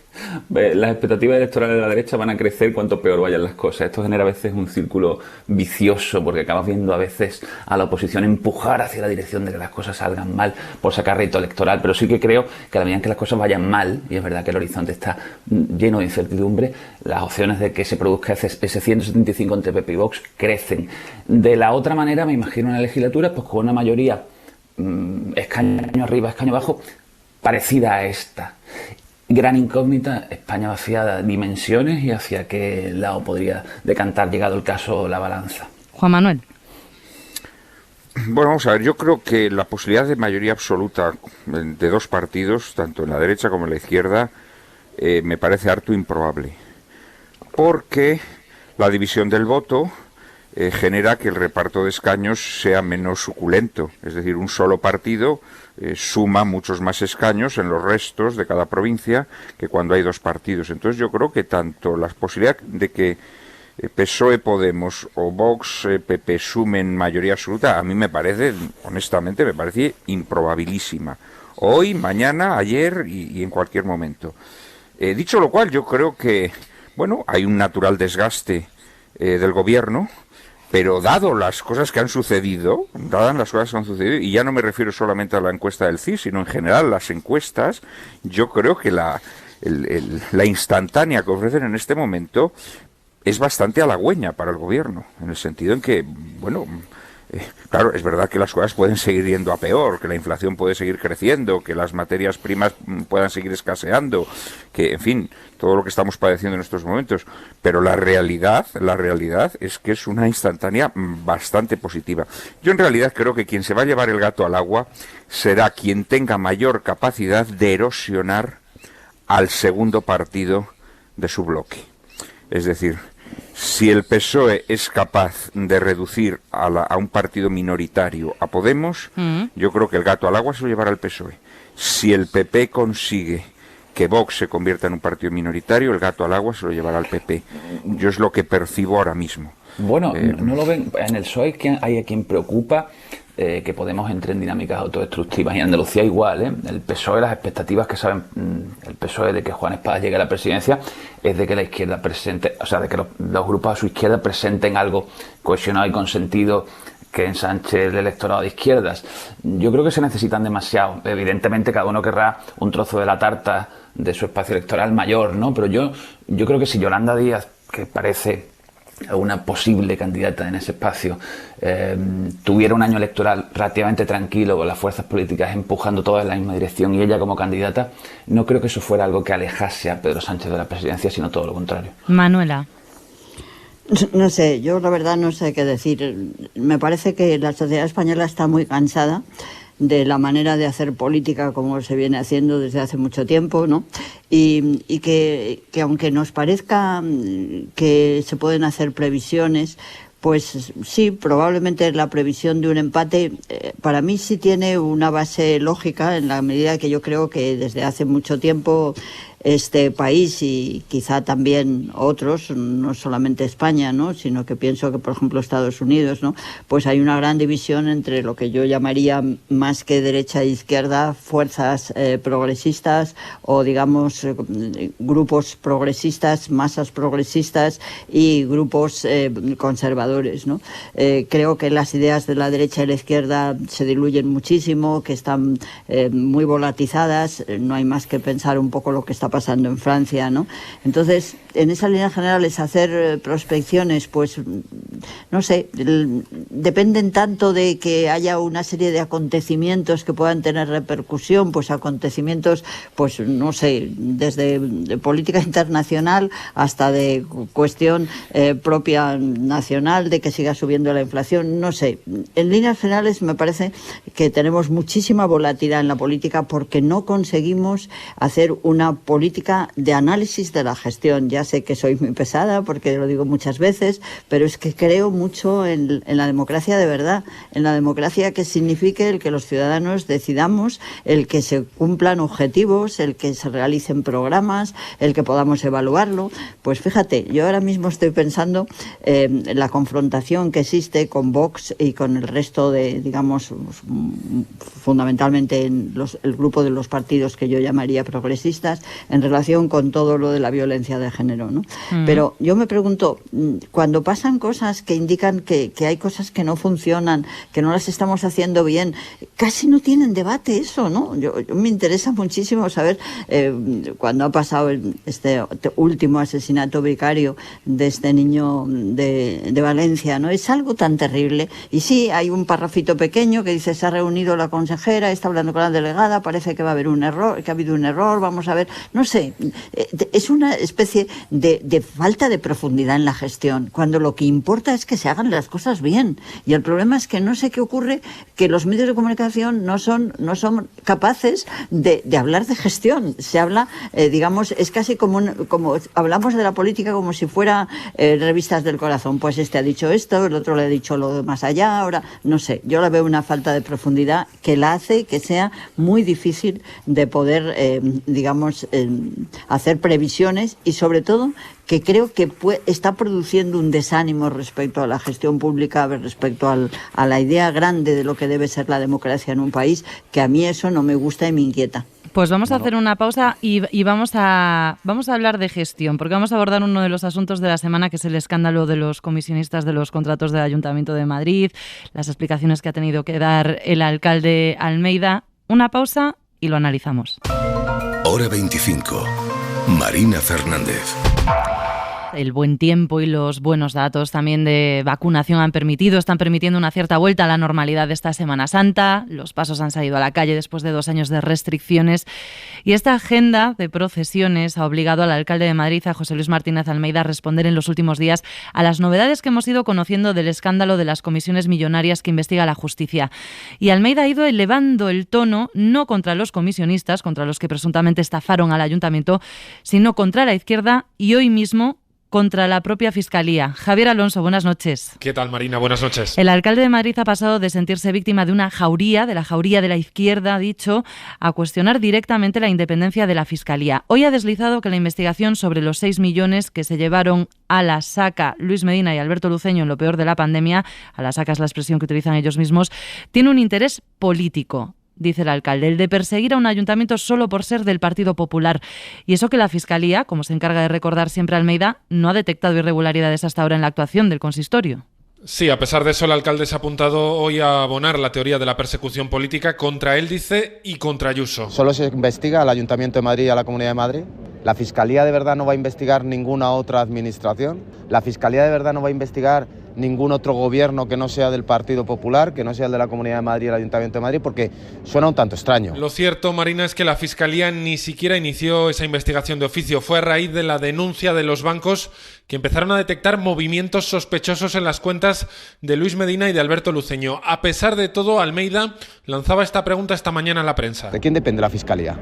las expectativas electorales de la derecha van a crecer cuanto peor vayan las cosas. Esto genera a veces un círculo vicioso, porque acabas viendo a veces a la oposición empujar hacia la dirección de que las cosas salgan mal por sacar rédito electoral. Pero sí que creo que a la medida en que las cosas vayan mal, y es verdad que el horizonte está lleno de incertidumbre, las opciones de que se produzca ese 175 entre PP y Vox crecen. De la otra manera, me imagino una legislatura pues con una mayoría escaño arriba, escaño abajo, parecida a esta. Gran incógnita, España vaciada, dimensiones y hacia qué lado podría decantar, llegado el caso, la balanza. Juan Manuel. Bueno, vamos a ver, yo creo que la posibilidad de mayoría absoluta de dos partidos, tanto en la derecha como en la izquierda, me parece harto improbable. Porque la división del voto genera que el reparto de escaños sea menos suculento. Es decir, un solo partido suma muchos más escaños en los restos de cada provincia que cuando hay dos partidos. Entonces yo creo que tanto la posibilidad de que PSOE, Podemos o Vox, PP sumen mayoría absoluta, a mí me parece, honestamente, me parece improbabilísima. Hoy, mañana, ayer y en cualquier momento. Dicho lo cual, yo creo que, bueno, hay un natural desgaste del gobierno, pero dado las cosas que han sucedido, y ya no me refiero solamente a la encuesta del CIS, sino en general las encuestas, yo creo que la instantánea que ofrecen en este momento es bastante halagüeña para el gobierno, en el sentido en que, bueno, claro, es verdad que las cosas pueden seguir yendo a peor, que la inflación puede seguir creciendo, que las materias primas puedan seguir escaseando, que, en fin, todo lo que estamos padeciendo en estos momentos, pero la realidad es que es una instantánea bastante positiva. Yo en realidad creo que quien se va a llevar el gato al agua será quien tenga mayor capacidad de erosionar al segundo partido de su bloque. Es decir, si el PSOE es capaz de reducir a un partido minoritario, a Podemos, yo creo que el gato al agua se lo llevará el PSOE. Si el PP consigue que Vox se convierta en un partido minoritario, el gato al agua se lo llevará al PP. Yo es lo que percibo ahora mismo. Bueno, ¿no lo ven? En el PSOE hay a quien preocupa que Podemos entre en dinámicas autodestructivas, y en Andalucía igual, ¿eh? El PSOE, las expectativas que saben el PSOE de que Juan Espadas llegue a la presidencia es de que la izquierda presente, o sea, de que los grupos a su izquierda presenten algo cohesionado y con sentido que ensanche el electorado de izquierdas. Yo creo que se necesitan demasiado. Evidentemente cada uno querrá un trozo de la tarta de su espacio electoral mayor, ¿no? Pero yo creo que si Yolanda Díaz, que parece una posible candidata en ese espacio, tuviera un año electoral relativamente tranquilo, con las fuerzas políticas empujando todas en la misma dirección y ella como candidata, no creo que eso fuera algo que alejase a Pedro Sánchez de la presidencia, sino todo lo contrario. Manuela. No sé, yo la verdad no sé qué decir. Me parece que la sociedad española está muy cansada de la manera de hacer política como se viene haciendo desde hace mucho tiempo, ¿no? Y que aunque nos parezca que se pueden hacer previsiones, pues sí, probablemente la previsión de un empate para mí sí tiene una base lógica, en la medida que yo creo que desde hace mucho tiempo este país y quizá también otros, no solamente España, ¿no?, sino que pienso que, por ejemplo, Estados Unidos, ¿no?, pues hay una gran división entre lo que yo llamaría, más que derecha e izquierda, fuerzas progresistas o, digamos, grupos progresistas, masas progresistas y grupos conservadores, ¿no? Creo que las ideas de la derecha y la izquierda se diluyen muchísimo, que están muy volatizadas, no hay más que pensar un poco lo que está pasando en Francia, ¿no? Entonces, en esas líneas generales, hacer prospecciones, pues, no sé, dependen tanto de que haya una serie de acontecimientos que puedan tener repercusión, pues acontecimientos, pues, no sé, desde de política internacional hasta de cuestión propia nacional, de que siga subiendo la inflación, no sé. En líneas generales me parece que tenemos muchísima volatilidad en la política porque no conseguimos hacer una política de análisis de la gestión. Ya sé que soy muy pesada porque lo digo muchas veces, pero es que creo mucho en la democracia de verdad, en la democracia que signifique el que los ciudadanos decidamos, el que se cumplan objetivos, el que se realicen programas, el que podamos evaluarlo. Pues fíjate, yo ahora mismo estoy pensando en la confrontación que existe con Vox y con el resto de, digamos, fundamentalmente en el grupo de los partidos que yo llamaría progresistas, en relación con todo lo de la violencia de género, ¿no? Pero yo me pregunto, cuando pasan cosas que indican que hay cosas que no funcionan, que no las estamos haciendo bien, casi no tienen debate eso, ¿no? Yo me interesa muchísimo saber cuando ha pasado este último asesinato vicario de este niño de Valencia, ¿no? Es algo tan terrible. Y sí, hay un parrafito pequeño que dice: se ha reunido la consejera, está hablando con la delegada, parece que va a haber un error, que ha habido un error, vamos a ver. no sé, es una especie de falta de profundidad en la gestión, cuando lo que importa es que se hagan las cosas bien. Y el problema es que no sé qué ocurre, que los medios de comunicación no son capaces de hablar de gestión. Se habla, digamos, es casi como hablamos de la política como si fuera revistas del corazón. Pues este ha dicho esto, el otro le ha dicho lo de más allá, ahora, no sé, yo la veo una falta de profundidad que la hace que sea muy difícil de poder, hacer previsiones y sobre todo que creo que está produciendo un desánimo respecto a la gestión pública, respecto a la idea grande de lo que debe ser la democracia en un país, que a mí eso no me gusta y me inquieta. Pues vamos a hacer una pausa y vamos a hablar de gestión, porque vamos a abordar uno de los asuntos de la semana, que es el escándalo de los comisionistas de los contratos del Ayuntamiento de Madrid, las explicaciones que ha tenido que dar el alcalde Almeida. Una pausa y lo analizamos. Hora 25. Marina Fernández. El buen tiempo y los buenos datos también de vacunación están permitiendo una cierta vuelta a la normalidad de esta Semana Santa. Los pasos han salido a la calle después de 2 años de restricciones y esta agenda de procesiones ha obligado al alcalde de Madrid, a José Luis Martínez Almeida, a responder en los últimos días a las novedades que hemos ido conociendo del escándalo de las comisiones millonarias que investiga la justicia. Y Almeida ha ido elevando el tono no contra los comisionistas, contra los que presuntamente estafaron al ayuntamiento, sino contra la izquierda y hoy mismo contra la propia Fiscalía. Javier Alonso, buenas noches. ¿Qué tal, Marina? Buenas noches. El alcalde de Madrid ha pasado de sentirse víctima de una jauría, de la jauría de la izquierda, ha dicho, a cuestionar directamente la independencia de la Fiscalía. Hoy ha deslizado que la investigación sobre los 6 millones que se llevaron a la saca Luis Medina y Alberto Luceño en lo peor de la pandemia, a la saca es la expresión que utilizan ellos mismos, tiene un interés político. Dice el alcalde, el de perseguir a un ayuntamiento solo por ser del Partido Popular. Y eso que la Fiscalía, como se encarga de recordar siempre Almeida, no ha detectado irregularidades hasta ahora en la actuación del consistorio. Sí, a pesar de eso, el alcalde se ha apuntado hoy a abonar la teoría de la persecución política contra él, dice, y contra Ayuso. Solo se investiga al Ayuntamiento de Madrid y a la Comunidad de Madrid. La Fiscalía de verdad no va a investigar ninguna otra administración. La Fiscalía de verdad no va a investigar ningún otro gobierno que no sea del Partido Popular, que no sea el de la Comunidad de Madrid y el Ayuntamiento de Madrid, porque suena un tanto extraño. Lo cierto, Marina, es que la Fiscalía ni siquiera inició esa investigación de oficio. Fue a raíz de la denuncia de los bancos que empezaron a detectar movimientos sospechosos en las cuentas de Luis Medina y de Alberto Luceño. A pesar de todo, Almeida lanzaba esta pregunta esta mañana a la prensa. ¿De quién depende la Fiscalía?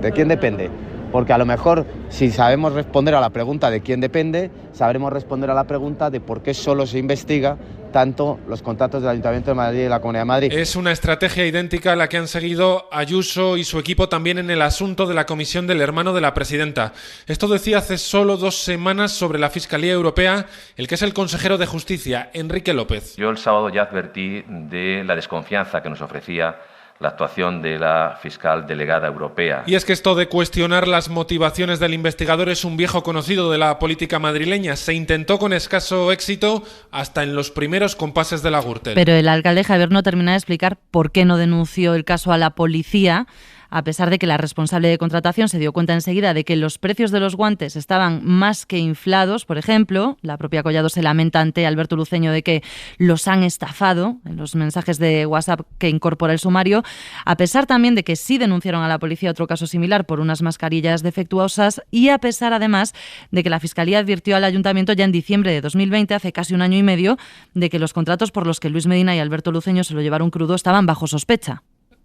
¿De quién depende? Porque a lo mejor, si sabemos responder a la pregunta de quién depende, sabremos responder a la pregunta de por qué solo se investiga tanto los contratos del Ayuntamiento de Madrid y de la Comunidad de Madrid. Es una estrategia idéntica a la que han seguido Ayuso y su equipo también en el asunto de la comisión del hermano de la presidenta. Esto decía hace solo 2 semanas sobre la Fiscalía Europea el que es el consejero de Justicia, Enrique López. Yo el sábado ya advertí de la desconfianza que nos ofrecía la actuación de la fiscal delegada europea. Y es que esto de cuestionar las motivaciones del investigador es un viejo conocido de la política madrileña. Se intentó con escaso éxito hasta en los primeros compases de la Gürtel. Pero el alcalde Javier no termina de explicar por qué no denunció el caso a la policía, a pesar de que la responsable de contratación se dio cuenta enseguida de que los precios de los guantes estaban más que inflados. Por ejemplo, la propia Collado se lamenta ante Alberto Luceño de que los han estafado en los mensajes de WhatsApp que incorpora el sumario, a pesar también de que sí denunciaron a la policía otro caso similar por unas mascarillas defectuosas y a pesar además de que la Fiscalía advirtió al Ayuntamiento ya en diciembre de 2020, hace casi 1 año y medio, de que los contratos por los que Luis Medina y Alberto Luceño se lo llevaron crudo estaban bajo sospecha.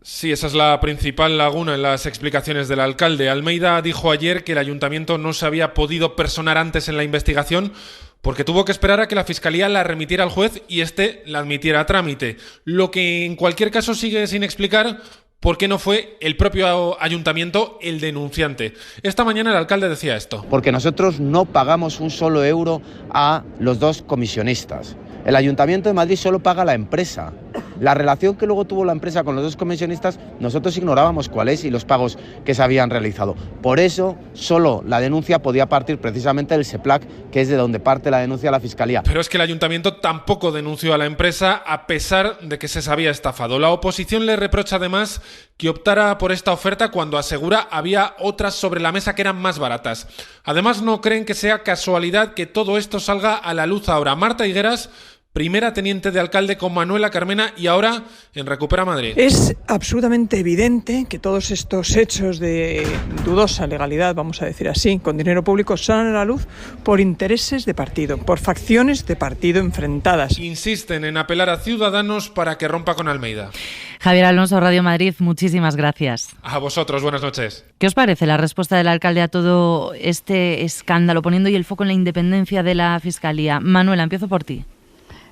Sí, esa es la principal laguna en las explicaciones del alcalde. Almeida dijo ayer que el ayuntamiento no se había podido personar antes en la investigación porque tuvo que esperar a que la Fiscalía la remitiera al juez y éste la admitiera a trámite. Lo que en cualquier caso sigue sin explicar por qué no fue el propio ayuntamiento el denunciante. Esta mañana el alcalde decía esto. Porque nosotros no pagamos un solo euro a los 2 comisionistas. El Ayuntamiento de Madrid solo paga a la empresa. La relación que luego tuvo la empresa con los 2 comisionistas, nosotros ignorábamos cuál es y los pagos que se habían realizado. Por eso, solo la denuncia podía partir precisamente del SEPLAC, que es de donde parte la denuncia a la Fiscalía. Pero es que el Ayuntamiento tampoco denunció a la empresa, a pesar de que se sabía estafado. La oposición le reprocha además que optara por esta oferta cuando asegura había otras sobre la mesa que eran más baratas. Además, no creen que sea casualidad que todo esto salga a la luz ahora. Marta Higueras primera teniente de alcalde con Manuela Carmena y ahora en Recupera Madrid. Es absolutamente evidente que todos estos hechos de dudosa legalidad, vamos a decir así, con dinero público, salen a la luz por intereses de partido, por facciones de partido enfrentadas. Insisten en apelar a Ciudadanos para que rompa con Almeida. Javier Alonso, Radio Madrid, muchísimas gracias. A vosotros, buenas noches. ¿Qué os parece la respuesta del alcalde a todo este escándalo, poniendo hoy el foco en la independencia de la Fiscalía? Manuela, empiezo por ti.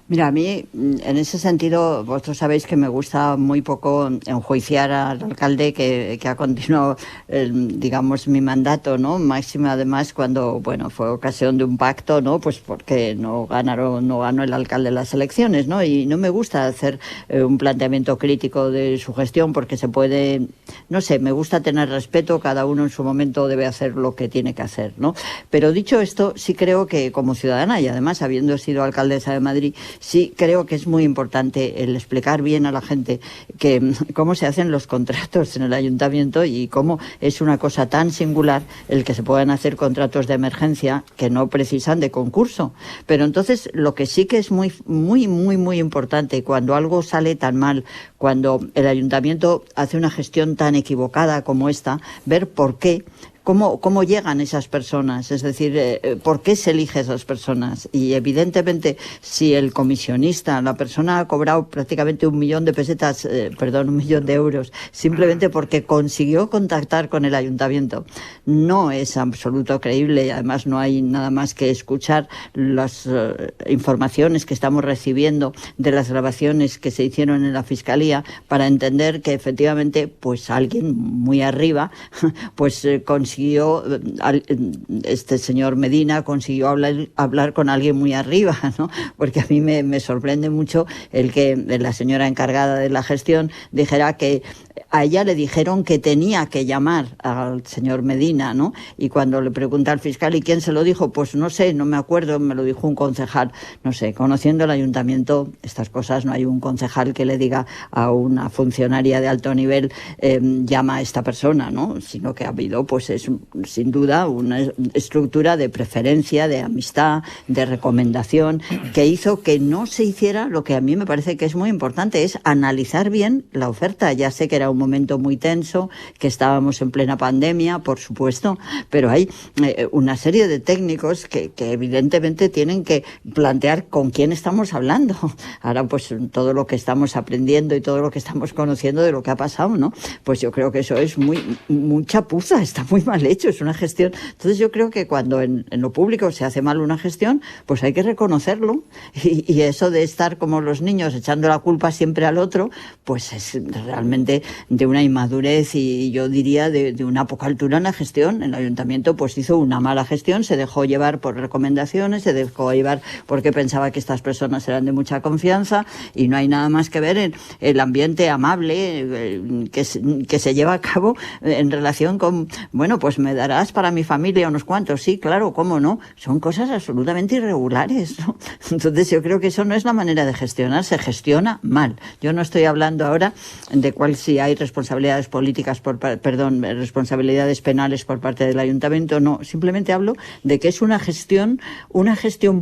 Mira, a mí, en ese sentido, vosotros sabéis que me gusta muy poco enjuiciar al alcalde que ha continuado, digamos, mi mandato, ¿no? Máximo, además, cuando, bueno, fue ocasión de un pacto, ¿no? Pues porque no ganó el alcalde las elecciones, ¿no? Y no me gusta hacer un planteamiento crítico de su gestión porque se puede, no sé, me gusta tener respeto, cada uno en su momento debe hacer lo que tiene que hacer, ¿no? Pero dicho esto, sí creo que como ciudadana, y además habiendo sido alcaldesa de Madrid, sí creo que es muy importante el explicar bien a la gente que cómo se hacen los contratos en el ayuntamiento y cómo es una cosa tan singular el que se puedan hacer contratos de emergencia que no precisan de concurso. Pero entonces lo que sí que es muy importante cuando algo sale tan mal, cuando el ayuntamiento hace una gestión tan equivocada como esta, ver por qué. ¿Cómo llegan esas personas? Es decir, ¿por qué se elige a esas personas? Y evidentemente, si el comisionista, la persona ha cobrado prácticamente 1 millón de pesetas, 1 millón de euros, simplemente porque consiguió contactar con el ayuntamiento, no es absoluto creíble y además no hay nada más que escuchar las informaciones que estamos recibiendo de las grabaciones que se hicieron en la Fiscalía para entender que efectivamente, pues alguien muy arriba, pues consiguió, este señor Medina consiguió hablar con alguien muy arriba, ¿no? Porque a mí me sorprende mucho el que la señora encargada de la gestión dijera que a ella le dijeron que tenía que llamar al señor Medina, ¿no? Y cuando le pregunta al fiscal, ¿y quién se lo dijo? Pues no sé, no me acuerdo, me lo dijo un concejal. No sé, conociendo el ayuntamiento, estas cosas, no hay un concejal que le diga a una funcionaria de alto nivel, llama a esta persona, ¿no? Sino que ha habido, pues es sin duda una estructura de preferencia, de amistad, de recomendación, que hizo que no se hiciera lo que a mí me parece que es muy importante, es analizar bien la oferta. Ya sé que era un momento muy tenso, que estábamos en plena pandemia, por supuesto, pero hay una serie de técnicos que evidentemente tienen que plantear con quién estamos hablando. Ahora, pues todo lo que estamos aprendiendo y todo lo que estamos conociendo de lo que ha pasado, ¿no? Pues yo creo que eso es muy chapuza, está muy mal hecho, es una gestión. Entonces yo creo que cuando en lo público se hace mal una gestión, pues hay que reconocerlo y eso de estar como los niños echando la culpa siempre al otro, pues es realmente de una inmadurez y yo diría de una poca altura en la gestión. El ayuntamiento pues hizo una mala gestión, se dejó llevar por recomendaciones, se dejó llevar porque pensaba que estas personas eran de mucha confianza y no hay nada más que ver en el ambiente amable que se lleva a cabo en relación con, bueno, pues me darás para mi familia unos cuantos, sí, claro, cómo no, son cosas absolutamente irregulares, ¿no? Entonces yo creo que eso no es la manera de gestionar, se gestiona mal. Yo no estoy hablando ahora de cuál si hay responsabilidades políticas, responsabilidades penales por parte del ayuntamiento, no, simplemente hablo de que es una gestión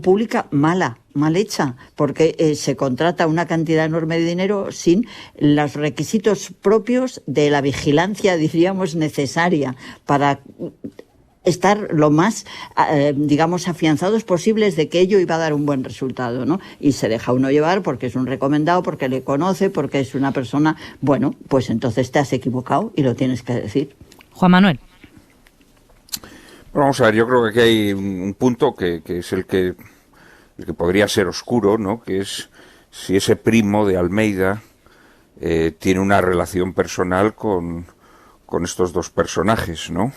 pública mal hecha, porque se contrata una cantidad enorme de dinero sin los requisitos propios de la vigilancia, diríamos, necesaria para estar lo más, digamos, afianzados posibles de que ello iba a dar un buen resultado, ¿no? Y se deja uno llevar porque es un recomendado, porque le conoce, porque es una persona, bueno, pues entonces te has equivocado y lo tienes que decir. Juan Manuel. Bueno, vamos a ver, yo creo que aquí hay un punto que es el que podría ser oscuro, ¿no? Que es si ese primo de Almeida tiene una relación personal con estos dos personajes, ¿no?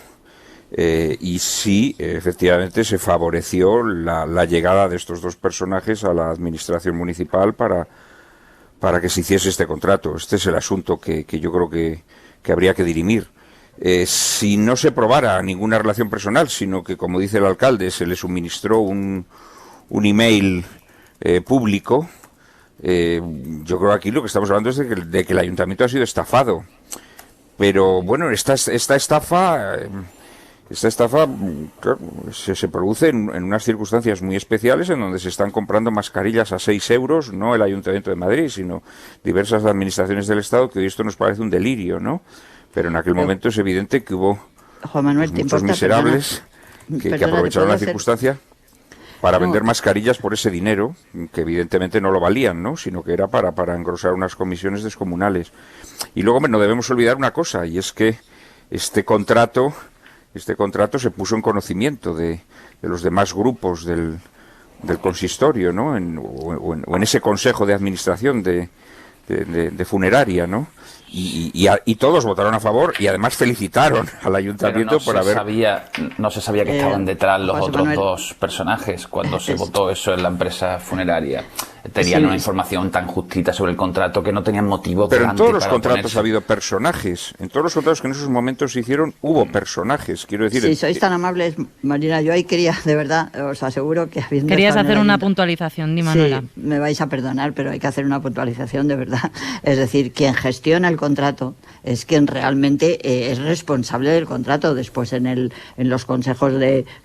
Y si efectivamente se favoreció la llegada de estos dos personajes a la administración municipal para que se hiciese este contrato. Este es el asunto que yo creo que habría que dirimir. Si no se probara ninguna relación personal, sino que, como dice el alcalde, se le suministró un email público, yo creo que aquí lo que estamos hablando es de que el ayuntamiento ha sido estafado. Pero bueno, esta estafa Esta estafa, claro, se produce en unas circunstancias muy especiales en donde se están comprando mascarillas a 6 euros, no el Ayuntamiento de Madrid, sino diversas administraciones del Estado, que hoy esto nos parece un delirio, ¿no? Pero en aquel momento es evidente que hubo Juan Manuel, muchos miserables que aprovecharon la circunstancia para vender mascarillas por ese dinero, que evidentemente no lo valían, ¿no? Sino que era para engrosar unas comisiones descomunales. Y luego no debemos olvidar una cosa, y es que este contrato se puso en conocimiento de los demás grupos del consistorio, ¿no? O en ese consejo de administración de funeraria, ¿no? Y todos votaron a favor y además felicitaron al ayuntamiento por haber... No se sabía que estaban detrás los otros dos personajes cuando se votó eso en la empresa funeraria. Tenían una información tan justita sobre el contrato que no tenían motivo. Pero en todos los contratos ha habido personajes. En todos los contratos que en esos momentos se hicieron hubo personajes. Quiero decir... Si sois tan amables, Marina, yo ahí quería, de verdad, os aseguro que habiendo... Querías hacer una puntualización, di Manuela. Sí, me vais a perdonar, pero hay que hacer una puntualización de verdad. Es decir, quien gestiona el contrato es quien realmente es responsable del contrato. Después en los consejos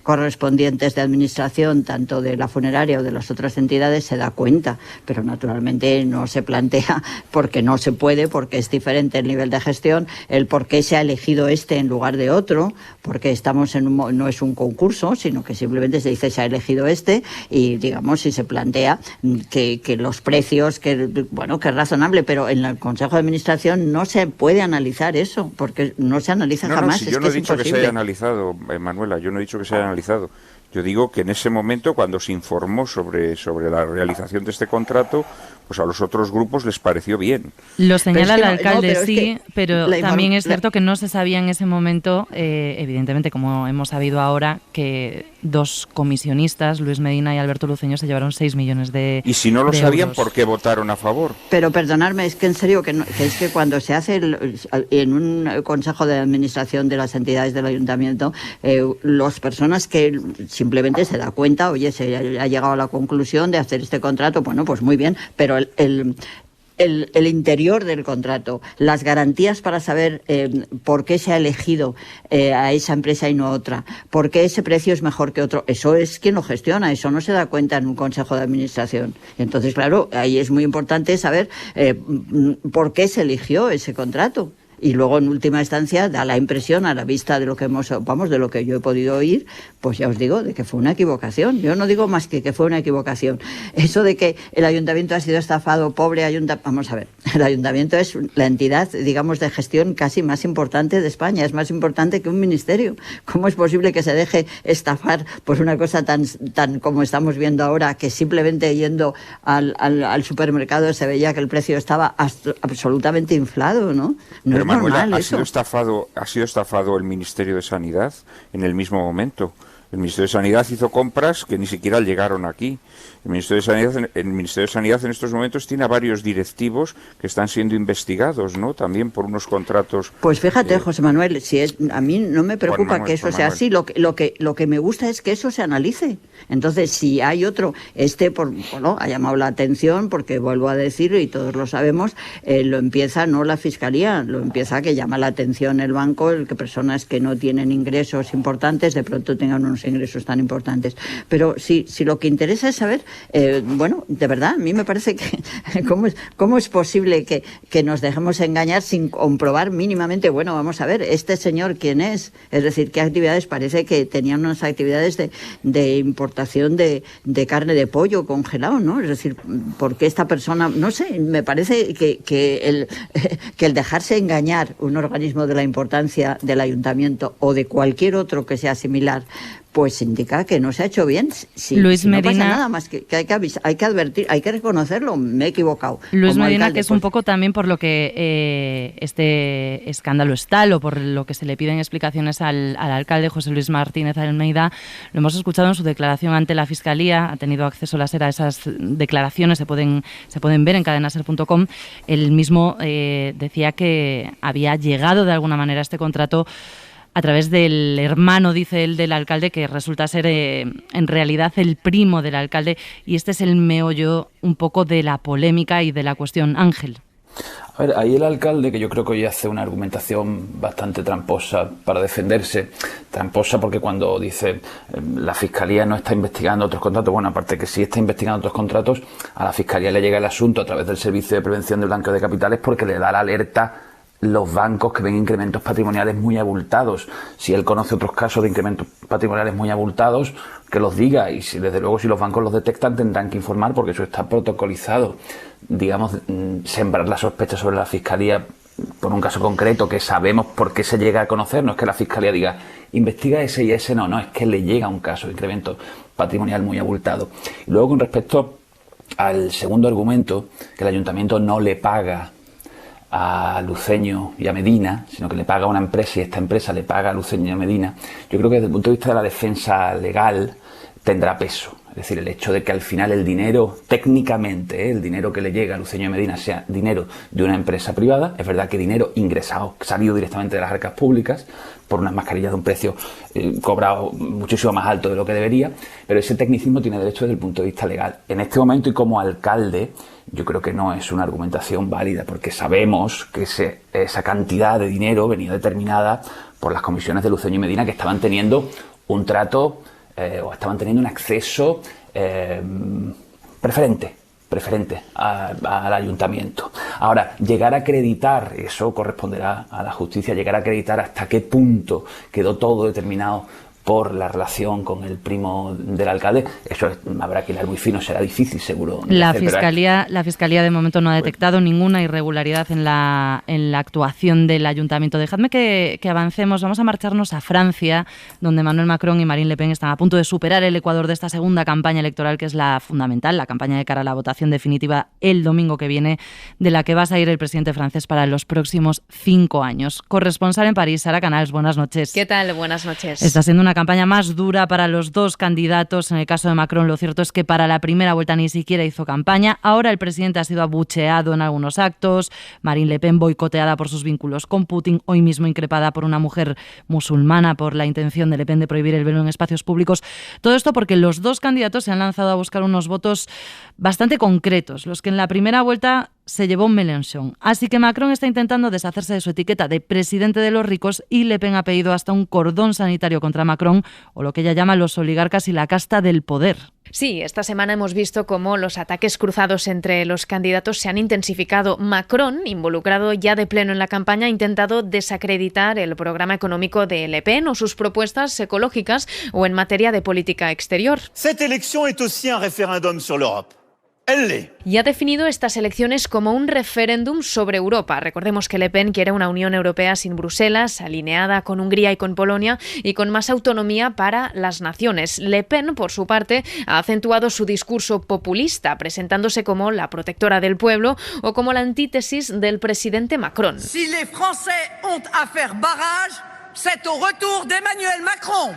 correspondientes de administración, tanto de la funeraria o de las otras entidades, se da cuenta, pero naturalmente no se plantea porque no se puede, porque es diferente el nivel de gestión, el por qué se ha elegido este en lugar de otro, porque estamos no es un concurso, sino que simplemente se dice se ha elegido este y digamos si se plantea que los precios, que es razonable, pero en el Consejo de Administración no se puede analizar eso, porque no se analiza jamás. Yo no he dicho que se haya analizado, Manuela, yo no he dicho que se haya analizado. Yo digo que en ese momento, cuando se informó sobre la realización de este contrato, pues a los otros grupos les pareció bien. Lo señala el alcalde, pero también es cierto que no se sabía en ese momento, evidentemente, como hemos sabido ahora, que dos comisionistas, Luis Medina y Alberto Luceño, se llevaron 6 millones de euros. Y si no lo sabían, ¿por qué votaron a favor? Pero perdonadme, es que en serio, que es que cuando se hace en un consejo de administración de las entidades del ayuntamiento, las personas que simplemente se da cuenta, oye, se ha llegado a la conclusión de hacer este contrato, bueno, pues muy bien, pero el interior del contrato, las garantías para saber por qué se ha elegido a esa empresa y no a otra, por qué ese precio es mejor que otro, eso es quien lo gestiona, eso no se da cuenta en un consejo de administración. Y entonces, claro, ahí es muy importante saber por qué se eligió ese contrato. Y luego, en última instancia, da la impresión, a la vista de lo que de lo que yo he podido oír, pues ya os digo, de que fue una equivocación. Yo no digo más que fue una equivocación. Eso de que el ayuntamiento ha sido estafado, pobre ayuntamiento... Vamos a ver, el ayuntamiento es la entidad, digamos, de gestión casi más importante de España. Es más importante que un ministerio. ¿Cómo es posible que se deje estafar por una cosa tan como estamos viendo ahora, que simplemente yendo al supermercado se veía que el precio estaba absolutamente inflado, ¿no? No. Manuela, ¿ha sido estafado el Ministerio de Sanidad en el mismo momento? El Ministerio de Sanidad hizo compras que ni siquiera llegaron aquí. El Ministerio de Sanidad en estos momentos tiene a varios directivos que están siendo investigados, ¿no? También por unos contratos. Pues fíjate, José Manuel, a mí no me preocupa que eso sea así. Lo que me gusta es que eso se analice. Entonces, si hay otro, ha llamado la atención, porque vuelvo a decir, y todos lo sabemos, lo empieza no la Fiscalía, lo empieza que llama la atención el banco, el que personas que no tienen ingresos importantes de pronto tengan unos ingresos tan importantes. Pero si lo que interesa es saber, de verdad, a mí me parece que ¿cómo es posible que nos dejemos engañar sin comprobar mínimamente, vamos a ver, este señor quién es decir, qué actividades, parece que tenían unas actividades de importación de carne de pollo congelado, ¿no? Es decir, ¿por qué esta persona? No sé, me parece que el dejarse engañar un organismo de la importancia del ayuntamiento o de cualquier otro que sea similar, pues indica que no se ha hecho bien. Luis Medina, no pasa nada más que hay que advertir, hay que reconocerlo, me he equivocado. Luis Medina, alcalde, que es un poco también por lo que este escándalo es tal, o por lo que se le piden explicaciones al alcalde José Luis Martínez Almeida. Lo hemos escuchado en su declaración ante la Fiscalía, ha tenido acceso a esas declaraciones, se pueden ver en cadenaser.com. Él mismo decía que había llegado de alguna manera a este contrato a través del hermano, dice él, del alcalde, que resulta ser en realidad el primo del alcalde, y este es el meollo un poco de la polémica y de la cuestión. Ángel. A ver, ahí el alcalde, que yo creo que hoy hace una argumentación bastante tramposa para defenderse, tramposa porque cuando dice la Fiscalía no está investigando otros contratos, bueno, aparte que sí está investigando otros contratos, a la Fiscalía le llega el asunto a través del Servicio de Prevención del Blanqueo de Capitales porque le da la alerta los bancos que ven incrementos patrimoniales muy abultados. Si él conoce otros casos de incrementos patrimoniales muy abultados, que los diga, y si desde luego si los bancos los detectan tendrán que informar porque eso está protocolizado. Digamos, sembrar la sospecha sobre la Fiscalía por un caso concreto que sabemos por qué se llega a conocer, no es que la Fiscalía diga investiga ese y ese, no, es que le llega un caso de incremento patrimonial muy abultado. Y luego con respecto al segundo argumento, que el Ayuntamiento no le paga a Luceño y a Medina, sino que le paga a una empresa y esta empresa le paga a Luceño y a Medina, yo creo que desde el punto de vista de la defensa legal tendrá peso. Es decir, el hecho de que al final el dinero, técnicamente, el dinero que le llega a Luceño y Medina sea dinero de una empresa privada, es verdad que dinero ingresado, salido directamente de las arcas públicas, por unas mascarillas de un precio cobrado muchísimo más alto de lo que debería, pero ese tecnicismo tiene derecho desde el punto de vista legal. En este momento y como alcalde, yo creo que no es una argumentación válida, porque sabemos que esa cantidad de dinero venía determinada por las comisiones de Luceño y Medina, que estaban teniendo un trato o estaban teniendo un acceso preferente al ayuntamiento. Ahora, llegar a acreditar, eso corresponderá a la justicia, llegar a acreditar hasta qué punto quedó todo determinado por la relación con el primo del alcalde, eso habrá que hilar muy fino, será difícil seguro. La Fiscalía de momento no ha detectado ninguna irregularidad en la actuación del ayuntamiento. Dejadme que avancemos, vamos a marcharnos a Francia, donde Emmanuel Macron y Marine Le Pen están a punto de superar el Ecuador de esta segunda campaña electoral, que es la fundamental, la campaña de cara a la votación definitiva el domingo que viene, de la que va a salir el presidente francés para los próximos 5 años. Corresponsal en París, Sara Canals, buenas noches. ¿Qué tal? Buenas noches. Está siendo una campaña más dura para los dos candidatos. En el caso de Macron, lo cierto es que para la primera vuelta ni siquiera hizo campaña. Ahora el presidente ha sido abucheado en algunos actos. Marine Le Pen boicoteada por sus vínculos con Putin, hoy mismo increpada por una mujer musulmana por la intención de Le Pen de prohibir el velo en espacios públicos. Todo esto porque los dos candidatos se han lanzado a buscar unos votos bastante concretos, los que en la primera vuelta se llevó Mélenchon. Así que Macron está intentando deshacerse de su etiqueta de presidente de los ricos y Le Pen ha pedido hasta un cordón sanitario contra Macron, o lo que ella llama los oligarcas y la casta del poder. Sí, esta semana hemos visto cómo los ataques cruzados entre los candidatos se han intensificado. Macron, involucrado ya de pleno en la campaña, ha intentado desacreditar el programa económico de Le Pen o sus propuestas ecológicas o en materia de política exterior. Cette élection est aussi un référendum sur l'Europe. Y ha definido estas elecciones como un referéndum sobre Europa. Recordemos que Le Pen quiere una Unión Europea sin Bruselas, alineada con Hungría y con Polonia y con más autonomía para las naciones. Le Pen, por su parte, ha acentuado su discurso populista, presentándose como la protectora del pueblo o como la antítesis del presidente Macron. Si les Français ont à faire barrage, c'est au retour d'Emmanuel Macron.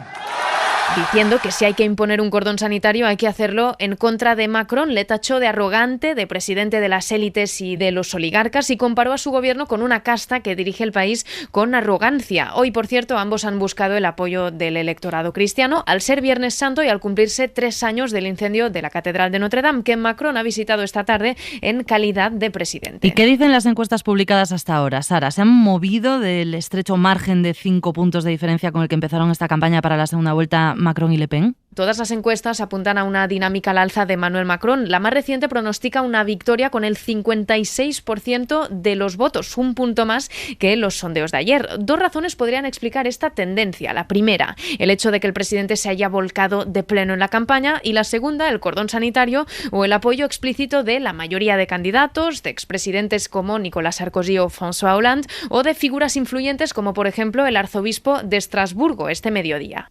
Diciendo que si hay que imponer un cordón sanitario hay que hacerlo en contra de Macron. Le tachó de arrogante, de presidente de las élites y de los oligarcas y comparó a su gobierno con una casta que dirige el país con arrogancia. Hoy, por cierto, ambos han buscado el apoyo del electorado cristiano al ser Viernes Santo y al cumplirse 3 años del incendio de la Catedral de Notre Dame, que Macron ha visitado esta tarde en calidad de presidente. ¿Y qué dicen las encuestas publicadas hasta ahora, Sara? ¿Se han movido del estrecho margen de 5 puntos de diferencia con el que empezaron esta campaña para la segunda vuelta Macron y Le Pen? Todas las encuestas apuntan a una dinámica al alza de Emmanuel Macron. La más reciente pronostica una victoria con el 56% de los votos, un punto más que los sondeos de ayer. 2 razones podrían explicar esta tendencia. La primera, el hecho de que el presidente se haya volcado de pleno en la campaña, y la segunda, el cordón sanitario o el apoyo explícito de la mayoría de candidatos, de expresidentes como Nicolas Sarkozy o François Hollande, o de figuras influyentes como por ejemplo el arzobispo de Estrasburgo este mediodía.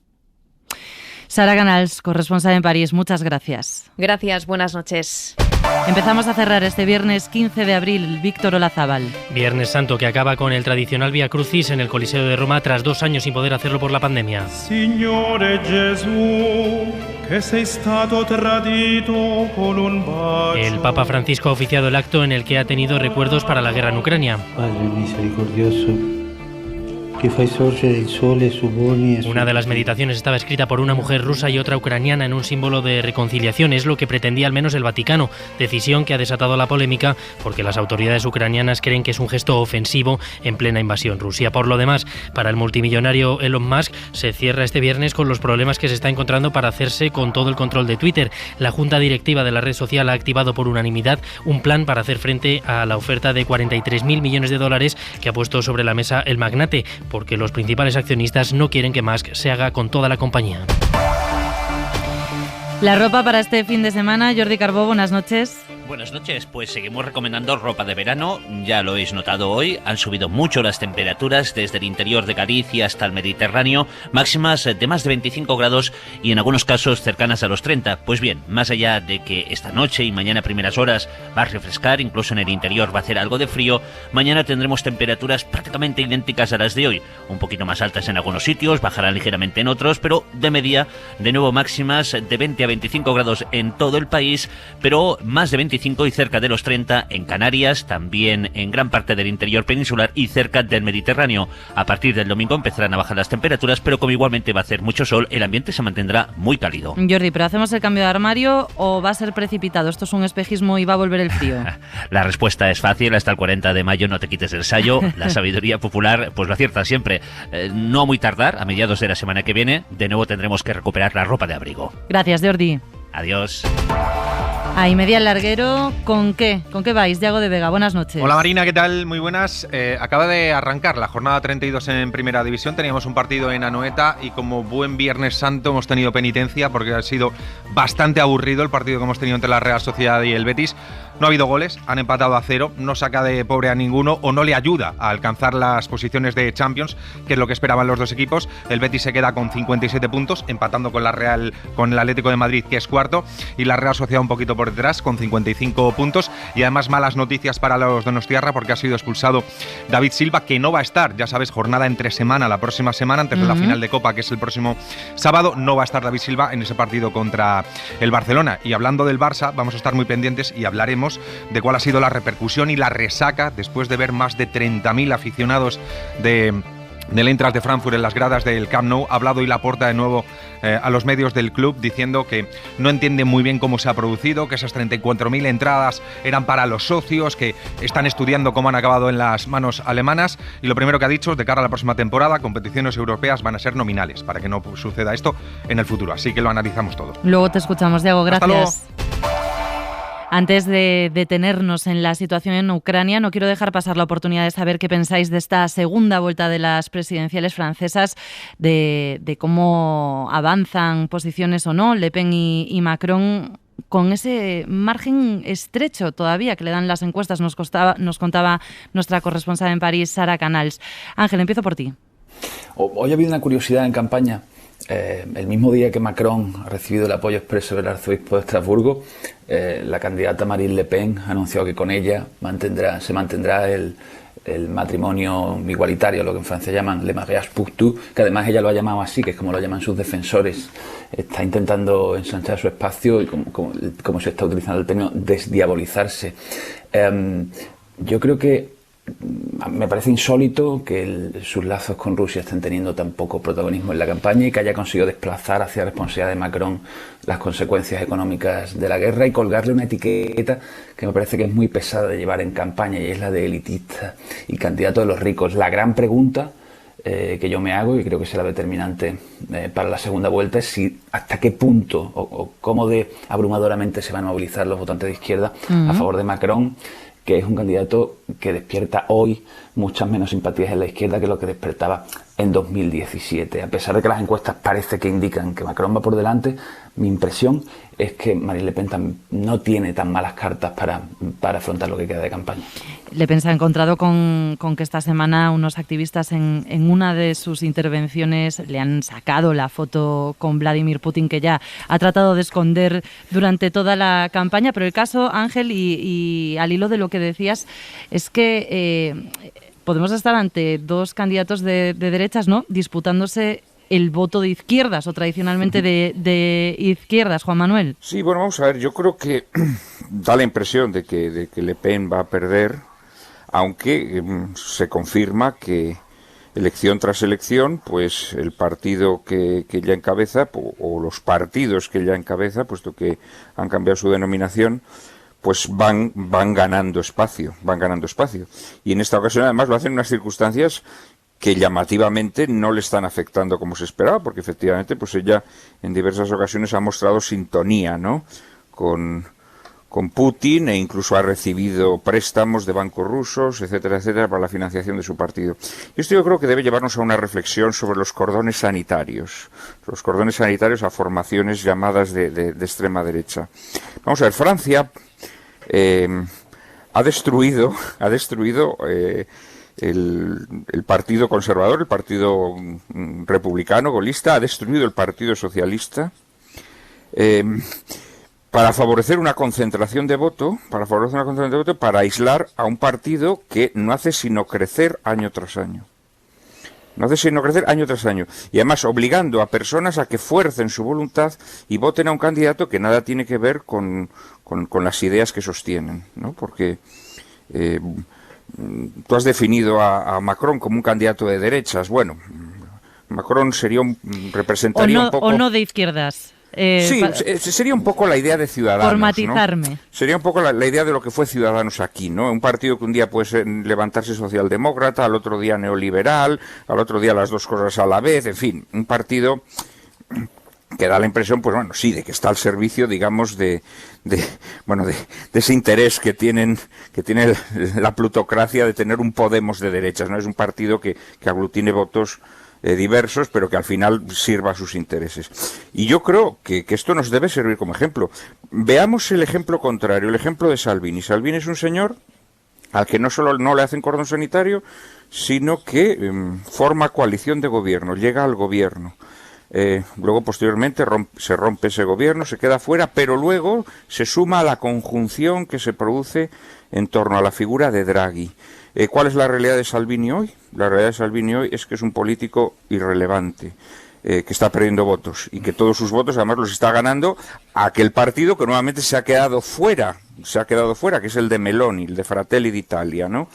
Sara Canals, corresponsal en París, muchas gracias. Gracias, buenas noches. Empezamos a cerrar este viernes 15 de abril. Víctor Olazábal. Viernes Santo que acaba con el tradicional Via Crucis en el Coliseo de Roma tras 2 años sin poder hacerlo por la pandemia. Signore Gesù, que sei stato tradito con un bacio. El Papa Francisco ha oficiado el acto en el que ha tenido recuerdos para la guerra en Ucrania. Padre misericordioso, Una de las meditaciones estaba escrita por una mujer rusa y otra ucraniana en un símbolo de reconciliación. Es lo que pretendía al menos el Vaticano, decisión que ha desatado la polémica porque las autoridades ucranianas creen que es un gesto ofensivo en plena invasión Rusia. Por lo demás, para el multimillonario Elon Musk se cierra este viernes con los problemas que se está encontrando para hacerse con todo el control de Twitter. La junta directiva de la red social ha activado por unanimidad un plan para hacer frente a la oferta de $43.000 millones que ha puesto sobre la mesa el magnate, porque los principales accionistas no quieren que Musk se haga con toda la compañía. La ropa para este fin de semana, Jordi Carbó, buenas noches. Buenas noches, pues seguimos recomendando ropa de verano, ya lo habéis notado hoy, han subido mucho las temperaturas desde el interior de Galicia hasta el Mediterráneo, máximas de más de 25 grados y en algunos casos cercanas a los 30. Pues bien, más allá de que esta noche y mañana a primeras horas va a refrescar, incluso en el interior va a hacer algo de frío, mañana tendremos temperaturas prácticamente idénticas a las de hoy, un poquito más altas en algunos sitios, bajarán ligeramente en otros, pero de media, de nuevo máximas de 20 a 25 grados en todo el país, pero más de 25 y cerca de los 30 en Canarias, también en gran parte del interior peninsular y cerca del Mediterráneo. A partir del domingo empezarán a bajar las temperaturas, pero como igualmente va a hacer mucho sol, el ambiente se mantendrá muy cálido. Jordi, ¿pero hacemos el cambio de armario o va a ser precipitado? ¿Esto es un espejismo y va a volver el frío? La respuesta es fácil, hasta el 40 de mayo no te quites el sayo. La sabiduría popular pues lo acierta siempre. No a muy tardar, a mediados de la semana que viene, de nuevo tendremos que recuperar la ropa de abrigo. Gracias, Jordi. Adiós. Ahí media el larguero, ¿con qué? ¿Con qué vais? Diago de Vega, buenas noches. Hola Marina, ¿qué tal? Muy buenas. Acaba de arrancar la jornada 32 en Primera División. Teníamos un partido en Anoeta y como buen Viernes Santo hemos tenido penitencia porque ha sido bastante aburrido el partido que hemos tenido entre la Real Sociedad y el Betis. No ha habido goles, han empatado a 0, no saca de pobre a ninguno o no le ayuda a alcanzar las posiciones de Champions, que es lo que esperaban los dos equipos. El Betis se queda con 57 puntos, empatando con el Atlético de Madrid, que es cuarto, y la Real Sociedad un poquito por detrás, con 55 puntos. Y además malas noticias para los donostiarra, porque ha sido expulsado David Silva, que no va a estar, ya sabes, jornada entre semana, la próxima semana, antes de la final de Copa, que es el próximo sábado, no va a estar David Silva en ese partido contra el Barcelona. Y hablando del Barça, vamos a estar muy pendientes y hablaremos de cuál ha sido la repercusión y la resaca después de ver más de 30.000 aficionados del Eintracht de Frankfurt en las gradas del Camp Nou. Ha hablado y Laporta de nuevo a los medios del club diciendo que no entiende muy bien cómo se ha producido, que esas 34.000 entradas eran para los socios, que están estudiando cómo han acabado en las manos alemanas, y lo primero que ha dicho es de cara a la próxima temporada, competiciones europeas van a ser nominales para que no suceda esto en el futuro, así que lo analizamos todo. Luego te escuchamos, Diego, gracias. Hasta luego. Antes de detenernos en la situación en Ucrania, no quiero dejar pasar la oportunidad de saber qué pensáis de esta segunda vuelta de las presidenciales francesas, de cómo avanzan posiciones o no Le Pen y Macron, con ese margen estrecho todavía que le dan las encuestas. Nos contaba nuestra corresponsal en París, Sara Canals. Ángel, empiezo por ti. Hoy ha habido una curiosidad en campaña. El mismo día que Macron ha recibido el apoyo expreso del arzobispo de Estrasburgo, la candidata Marine Le Pen ha anunciado que con ella se mantendrá el matrimonio igualitario, lo que en Francia llaman le mariage pour tous, que además ella lo ha llamado así, que es como lo llaman sus defensores. Está intentando ensanchar su espacio y como se está utilizando el término desdiabolizarse. Yo creo que me parece insólito que sus lazos con Rusia estén teniendo tan poco protagonismo en la campaña y que haya conseguido desplazar hacia responsabilidad de Macron las consecuencias económicas de la guerra y colgarle una etiqueta que me parece que es muy pesada de llevar en campaña, y es la de elitista y candidato de los ricos. La gran pregunta que yo me hago, y creo que será determinante para la segunda vuelta, es si hasta qué punto o cómo de abrumadoramente se van a movilizar los votantes de izquierda a favor de Macron, que es un candidato que despierta hoy muchas menos simpatías en la izquierda que lo que despertaba en 2017. A pesar de que las encuestas parece que indican que Macron va por delante, mi impresión es que Marine Le Pen no tiene tan malas cartas para afrontar lo que queda de campaña. Le Pen se ha encontrado con que esta semana unos activistas en una de sus intervenciones le han sacado la foto con Vladimir Putin, que ya ha tratado de esconder durante toda la campaña. Pero el caso, Ángel, y al hilo de lo que decías, es que podemos estar ante dos candidatos de derechas, ¿no?, disputándose el voto de izquierdas o tradicionalmente de izquierdas, Juan Manuel. Sí, bueno, vamos a ver, yo creo que da la impresión de que Le Pen va a perder, aunque se confirma que elección tras elección, pues el partido que ella encabeza, o los partidos que ella encabeza, puesto que han cambiado su denominación, pues van ganando espacio. Y en esta ocasión además lo hacen en unas circunstancias que llamativamente no le están afectando como se esperaba, porque efectivamente pues ella en diversas ocasiones ha mostrado sintonía, ¿no?, con Putin, e incluso ha recibido préstamos de bancos rusos, etcétera, etcétera, para la financiación de su partido. Y esto yo creo que debe llevarnos a una reflexión sobre los cordones sanitarios a formaciones llamadas de extrema derecha. Vamos a ver, Francia ha destruido el Partido Conservador, el Partido Republicano, golista, ha destruido el Partido Socialista, para favorecer una concentración de voto, para aislar a un partido que no hace sino crecer año tras año. Y además obligando a personas a que fuercen su voluntad y voten a un candidato que nada tiene que ver con las ideas que sostienen, ¿no? Porque tú has definido a Macron como un candidato de derechas. Bueno, Macron representaría un poco... O no de izquierdas. Sería un poco la idea de Ciudadanos. Por matizarme. ¿No? Sería un poco la idea de lo que fue Ciudadanos aquí, ¿no? Un partido que un día puede levantarse socialdemócrata, al otro día neoliberal, al otro día las dos cosas a la vez, en fin, un partido que da la impresión, pues bueno, sí, de que está al servicio, digamos, de ese interés que tiene la plutocracia de tener un Podemos de derechas, ¿no? Es un partido que aglutine votos diversos, pero que al final sirva a sus intereses. Y yo creo que esto nos debe servir como ejemplo. Veamos el ejemplo contrario, el ejemplo de Salvini. Salvini es un señor al que no solo no le hacen cordón sanitario, sino que forma coalición de gobierno, llega al gobierno. Luego, posteriormente, se rompe ese gobierno, se queda fuera, pero luego se suma a la conjunción que se produce en torno a la figura de Draghi. ¿Cuál es la realidad de Salvini hoy? La realidad de Salvini hoy es que es un político irrelevante, que está perdiendo votos, y que todos sus votos además los está ganando aquel partido que nuevamente se ha quedado fuera, que es el de Meloni, el de Fratelli d'Italia, ¿no?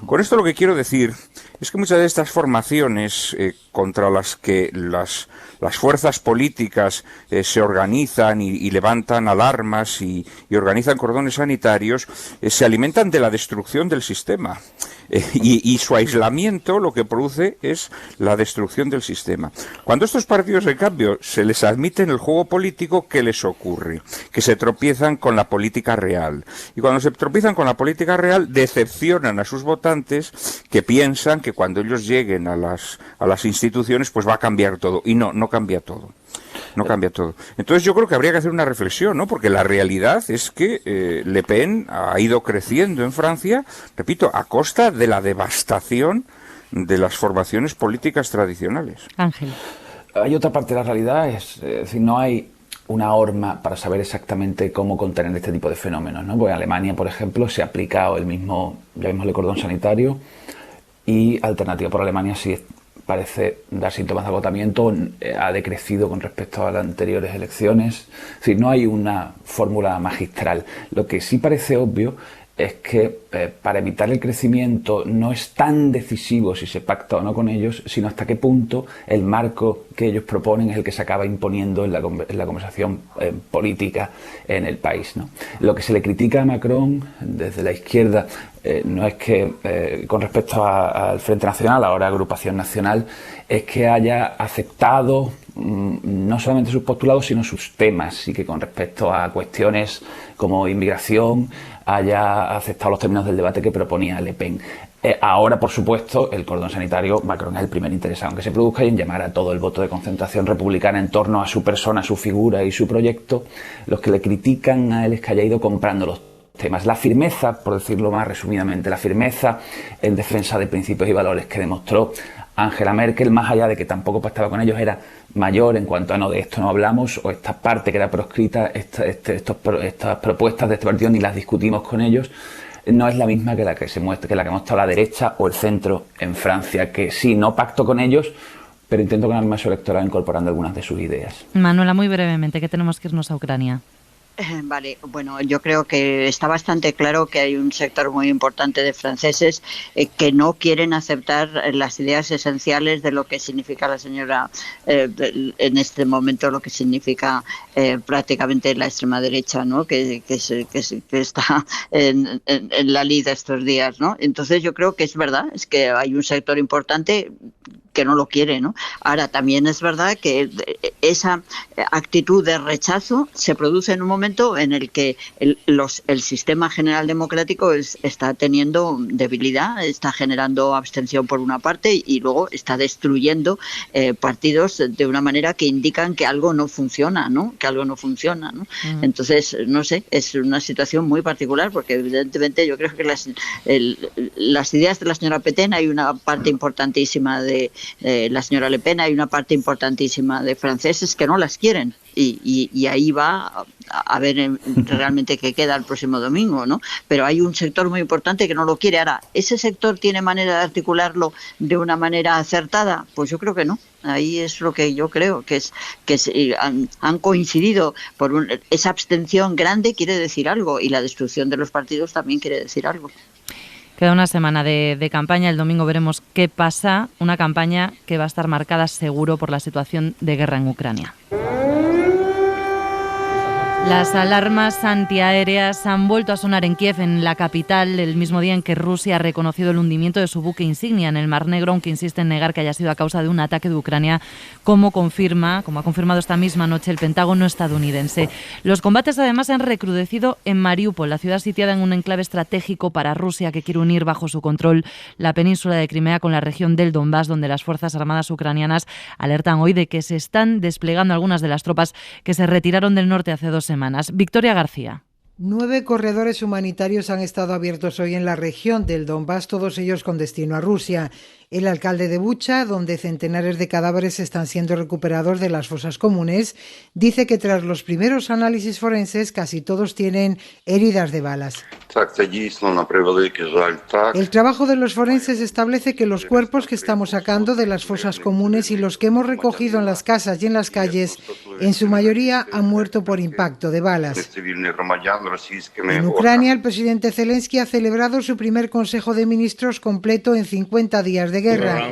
Con esto lo que quiero decir es que muchas de estas formaciones contra las que las fuerzas políticas se organizan y levantan alarmas y organizan cordones sanitarios, se alimentan de la destrucción del sistema. Y su aislamiento lo que produce es la destrucción del sistema. Cuando estos partidos, en cambio, se les admite en el juego político, ¿qué les ocurre? Que se tropiezan con la política real. Y cuando se tropiezan con la política real, decepcionan a sus votantes, que piensan que cuando ellos lleguen a las instituciones, pues va a cambiar todo. Y no cambia todo. No cambia todo. Entonces yo creo que habría que hacer una reflexión, ¿no? Porque la realidad es que Le Pen ha ido creciendo en Francia, repito, a costa de la devastación de las formaciones políticas tradicionales. Ángel. Hay otra parte de la realidad, es decir, no hay una horma para saber exactamente cómo contener este tipo de fenómenos, ¿no? Pues en Alemania, por ejemplo, se ha aplicado el mismo, llamémosle cordón sanitario, y Alternativa por Alemania sí parece dar síntomas de agotamiento, ha decrecido con respecto a las anteriores elecciones. Es decir, no hay una fórmula magistral. Lo que sí parece obvio es que para evitar el crecimiento no es tan decisivo si se pacta o no con ellos, sino hasta qué punto el marco que ellos proponen es el que se acaba imponiendo en la conversación política en el país, ¿no? Lo que se le critica a Macron desde la izquierda no es que con respecto al Frente Nacional, ahora Agrupación Nacional, es que haya aceptado no solamente sus postulados, sino sus temas, y que con respecto a cuestiones como inmigración haya aceptado los términos del debate que proponía Le Pen. Ahora, por supuesto, el cordón sanitario, Macron es el primer interesado en que se produzca y en llamar a todo el voto de concentración republicana en torno a su persona, su figura y su proyecto. Los que le critican a él es que haya ido comprando los temas. La firmeza, por decirlo más resumidamente, la firmeza en defensa de principios y valores que demostró Angela Merkel, más allá de que tampoco pactaba con ellos, era mayor en cuanto a no, de esto no hablamos, o esta parte que era proscrita, estas propuestas de este partido ni las discutimos con ellos, no es la misma que la que ha mostrado la derecha o el centro en Francia, que sí, no pacto con ellos, pero intento ganar más electoral incorporando algunas de sus ideas. Manuela, muy brevemente, que tenemos que irnos a Ucrania. Vale, bueno, yo creo que está bastante claro que hay un sector muy importante de franceses que no quieren aceptar las ideas esenciales de lo que significa la señora, en este momento lo que significa prácticamente la extrema derecha, ¿no? que está en la lid estos días, ¿no? Entonces yo creo que es verdad, es que hay un sector importante que no lo quiere, ¿no? Ahora, también es verdad que esa actitud de rechazo se produce en un momento en el que el sistema general democrático está teniendo debilidad, está generando abstención por una parte y luego está destruyendo partidos de una manera que indican que algo no funciona, ¿no? Que algo no funciona, ¿no? Entonces, no sé, es una situación muy particular porque evidentemente yo creo que las ideas de la señora Pétain, hay una parte importantísima de la señora Le Pen, hay una parte importantísima de franceses que no las quieren y ahí va a ver realmente qué queda el próximo domingo, ¿no? Pero hay un sector muy importante que no lo quiere. Ahora, ¿ese sector tiene manera de articularlo de una manera acertada? Pues yo creo que no. Ahí es lo que yo creo, que han coincidido por esa abstención grande quiere decir algo y la destrucción de los partidos también quiere decir algo. Queda una semana de campaña, el domingo veremos qué pasa, una campaña que va a estar marcada seguro por la situación de guerra en Ucrania. Las alarmas antiaéreas han vuelto a sonar en Kiev, en la capital, el mismo día en que Rusia ha reconocido el hundimiento de su buque insignia en el Mar Negro, aunque insiste en negar que haya sido a causa de un ataque de Ucrania, como ha confirmado esta misma noche el Pentágono estadounidense. Los combates además han recrudecido en Mariupol, la ciudad sitiada en un enclave estratégico para Rusia que quiere unir bajo su control la península de Crimea con la región del Donbass, donde las Fuerzas Armadas ucranianas alertan hoy de que se están desplegando algunas de las tropas que se retiraron del norte hace 2 semanas. Victoria García. 9 corredores humanitarios han estado abiertos hoy en la región del Donbass, todos ellos con destino a Rusia. El alcalde de Bucha, donde centenares de cadáveres están siendo recuperados de las fosas comunes, dice que tras los primeros análisis forenses casi todos tienen heridas de balas. El trabajo de los forenses establece que los cuerpos que estamos sacando de las fosas comunes y los que hemos recogido en las casas y en las calles, en su mayoría han muerto por impacto de balas. En Ucrania, el presidente Zelensky ha celebrado su primer Consejo de Ministros completo en 50 días de guerra.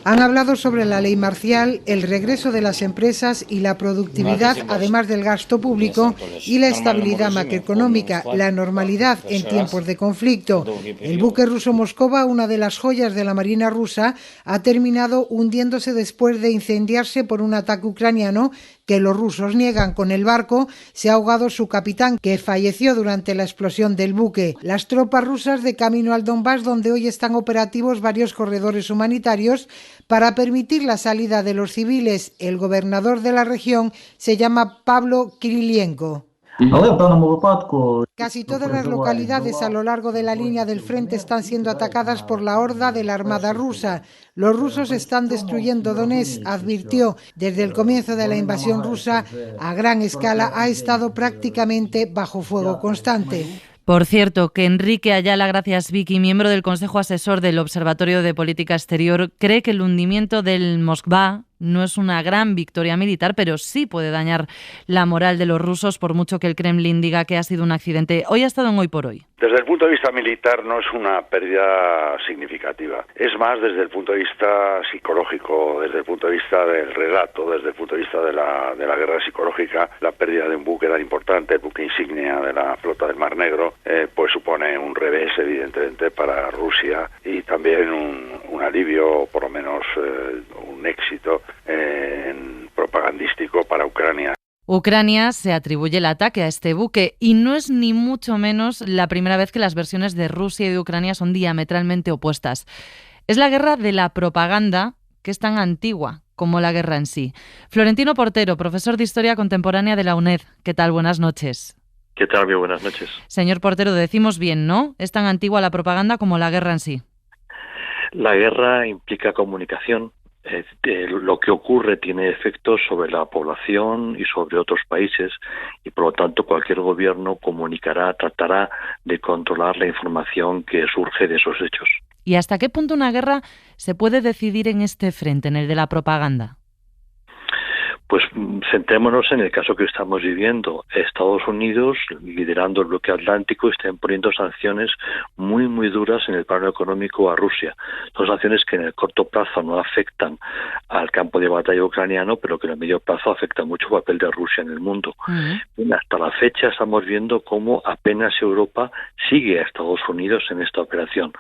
Han hablado sobre la ley marcial, el regreso de las empresas y la productividad, además del gasto público y la estabilidad macroeconómica, la normalidad en tiempos de conflicto. El buque ruso Moskova, una de las joyas de la Marina rusa, ha terminado hundiéndose después de incendiarse por un ataque ucraniano que los rusos niegan. Con el barco se ha ahogado su capitán, que falleció durante la explosión del buque. Las tropas rusas de camino al Donbass, donde hoy están operativos varios corredores humanitarios para permitir la salida de los civiles. El gobernador de la región se llama Pablo Kirilenko. Casi todas las localidades a lo largo de la línea del frente están siendo atacadas por la horda de la Armada rusa. Los rusos están destruyendo Donetsk, advirtió. Desde el comienzo de la invasión rusa, a gran escala, ha estado prácticamente bajo fuego constante. Por cierto, que Enrique Ayala, gracias Vicky, miembro del Consejo Asesor del Observatorio de Política Exterior, cree que el hundimiento del Moskva no es una gran victoria militar, pero sí puede dañar la moral de los rusos, por mucho que el Kremlin diga que ha sido un accidente. Hoy ha estado en Hoy por Hoy. Desde el punto de vista militar no es una pérdida significativa. Es más desde el punto de vista psicológico, desde el punto de vista del relato, desde el punto de vista de la guerra psicológica. La pérdida de un buque tan importante, el buque insignia de la flota del Mar Negro, pues supone un revés, evidentemente, para Rusia y también un alivio, por lo menos un éxito propagandístico para Ucrania. Ucrania se atribuye el ataque a este buque y no es ni mucho menos la primera vez que las versiones de Rusia y de Ucrania son diametralmente opuestas. Es la guerra de la propaganda, que es tan antigua como la guerra en sí. Florentino Portero, profesor de Historia Contemporánea de la UNED. ¿Qué tal? Buenas noches. ¿Qué tal? Bien, buenas noches. Señor Portero, decimos bien, ¿no? Es tan antigua la propaganda como la guerra en sí. La guerra implica comunicación. Lo que ocurre tiene efectos sobre la población y sobre otros países y por lo tanto cualquier gobierno tratará de controlar la información que surge de esos hechos. ¿Y hasta qué punto una guerra se puede decidir en este frente, en el de la propaganda? Pues centrémonos en el caso que estamos viviendo. Estados Unidos, liderando el bloque atlántico, está imponiendo sanciones muy, muy duras en el plano económico a Rusia. Son sanciones que en el corto plazo no afectan al campo de batalla ucraniano, pero que en el medio plazo afectan mucho el papel de Rusia en el mundo. Bien, hasta la fecha estamos viendo cómo apenas Europa sigue a Estados Unidos en esta operación.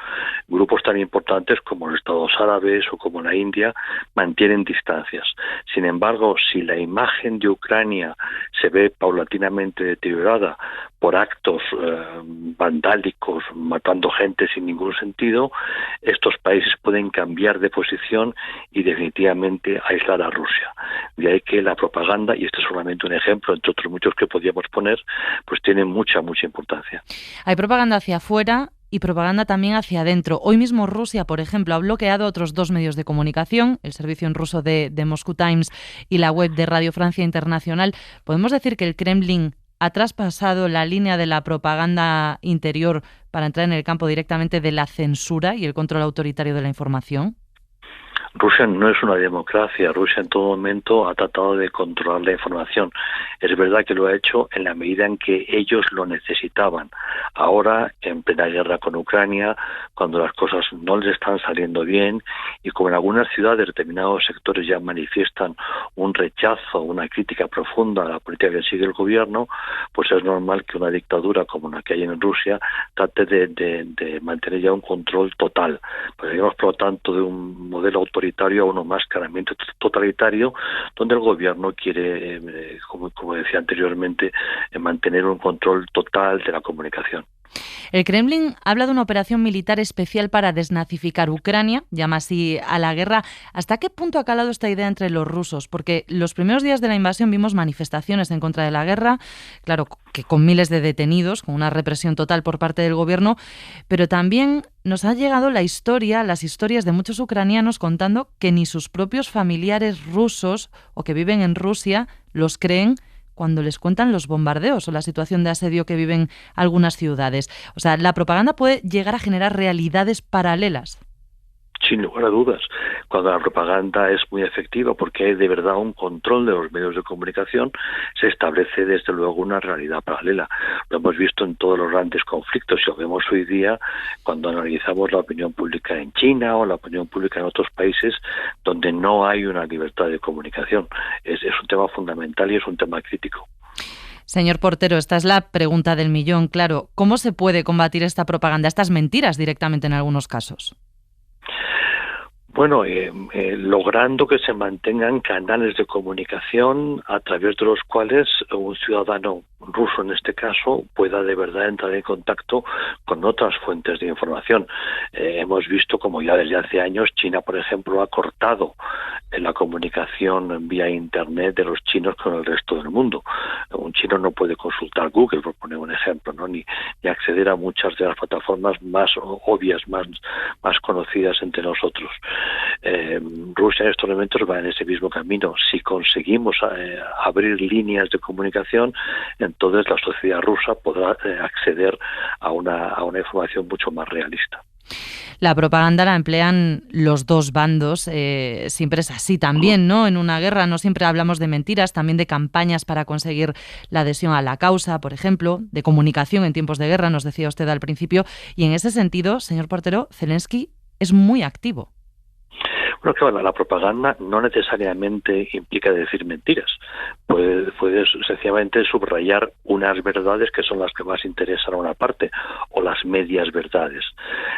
Grupos tan importantes como los Estados Árabes o como la India mantienen distancias. Sin embargo, si la imagen de Ucrania se ve paulatinamente deteriorada por actos vandálicos, matando gente sin ningún sentido, estos países pueden cambiar de posición y definitivamente aislar a Rusia. De ahí que la propaganda, y este es solamente un ejemplo, entre otros muchos que podríamos poner, pues tiene mucha, mucha importancia. Hay propaganda hacia afuera y propaganda también hacia adentro. Hoy mismo Rusia, por ejemplo, ha bloqueado otros 2 medios de comunicación, el servicio en ruso de Moscow Times y la web de Radio Francia Internacional. ¿Podemos decir que el Kremlin ha traspasado la línea de la propaganda interior para entrar en el campo directamente de la censura y el control autoritario de la información? Rusia no es una democracia. Rusia en todo momento ha tratado de controlar la información. Es verdad que lo ha hecho en la medida en que ellos lo necesitaban. Ahora, en plena guerra con Ucrania, cuando las cosas no les están saliendo bien y como en algunas ciudades determinados sectores ya manifiestan un rechazo, una crítica profunda a la política que sigue el gobierno, pues es normal que una dictadura como la que hay en Rusia trate de mantener ya un control total. Pues digamos, por lo tanto, de un modelo autoritario a uno más claramente totalitario, donde el gobierno quiere, como decía anteriormente, mantener un control total de la comunicación. El Kremlin habla de una operación militar especial para desnazificar Ucrania, llama así a la guerra. ¿Hasta qué punto ha calado esta idea entre los rusos? Porque los primeros días de la invasión vimos manifestaciones en contra de la guerra, claro, que con miles de detenidos, con una represión total por parte del gobierno, pero también nos ha llegado las historias de muchos ucranianos contando que ni sus propios familiares rusos o que viven en Rusia los creen cuando les cuentan los bombardeos o la situación de asedio que viven algunas ciudades. O sea, la propaganda puede llegar a generar realidades paralelas. Sin lugar a dudas, cuando la propaganda es muy efectiva porque hay de verdad un control de los medios de comunicación, se establece desde luego una realidad paralela. Lo hemos visto en todos los grandes conflictos y lo vemos hoy día cuando analizamos la opinión pública en China o la opinión pública en otros países donde no hay una libertad de comunicación. Es un tema fundamental y es un tema crítico. Señor Portero, esta es la pregunta del millón, claro. ¿Cómo se puede combatir esta propaganda, estas mentiras directamente en algunos casos? Bueno, logrando que se mantengan canales de comunicación a través de los cuales un ciudadano ruso, en este caso, pueda de verdad entrar en contacto con otras fuentes de información. Hemos visto como ya desde hace años China, por ejemplo, ha cortado la comunicación vía Internet de los chinos con el resto del mundo. Un chino no puede consultar Google, por poner un ejemplo, ¿no? ni acceder a muchas de las plataformas más obvias, más conocidas entre nosotros. Rusia en estos momentos va en ese mismo camino. Si conseguimos abrir líneas de comunicación, entonces la sociedad rusa podrá acceder a una información mucho más realista. La propaganda la emplean los dos bandos, siempre es así también, ¿no? En una guerra no siempre hablamos de mentiras, también de campañas para conseguir la adhesión a la causa, por ejemplo, de comunicación en tiempos de guerra, nos decía usted al principio, y en ese sentido, señor Portero, Zelensky es muy activo. Bueno, claro, la propaganda no necesariamente implica decir mentiras. Puede sencillamente subrayar unas verdades que son las que más interesan a una parte, o las medias verdades.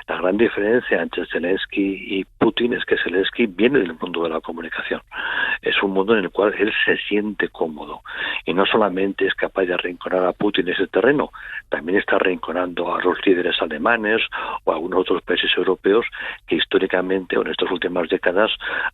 La gran diferencia entre Zelensky y Putin es que Zelensky viene del mundo de la comunicación. Es un mundo en el cual él se siente cómodo. Y no solamente es capaz de arrinconar a Putin en ese terreno, también está arrinconando a los líderes alemanes o a algunos otros países europeos que históricamente o en estas últimas décadas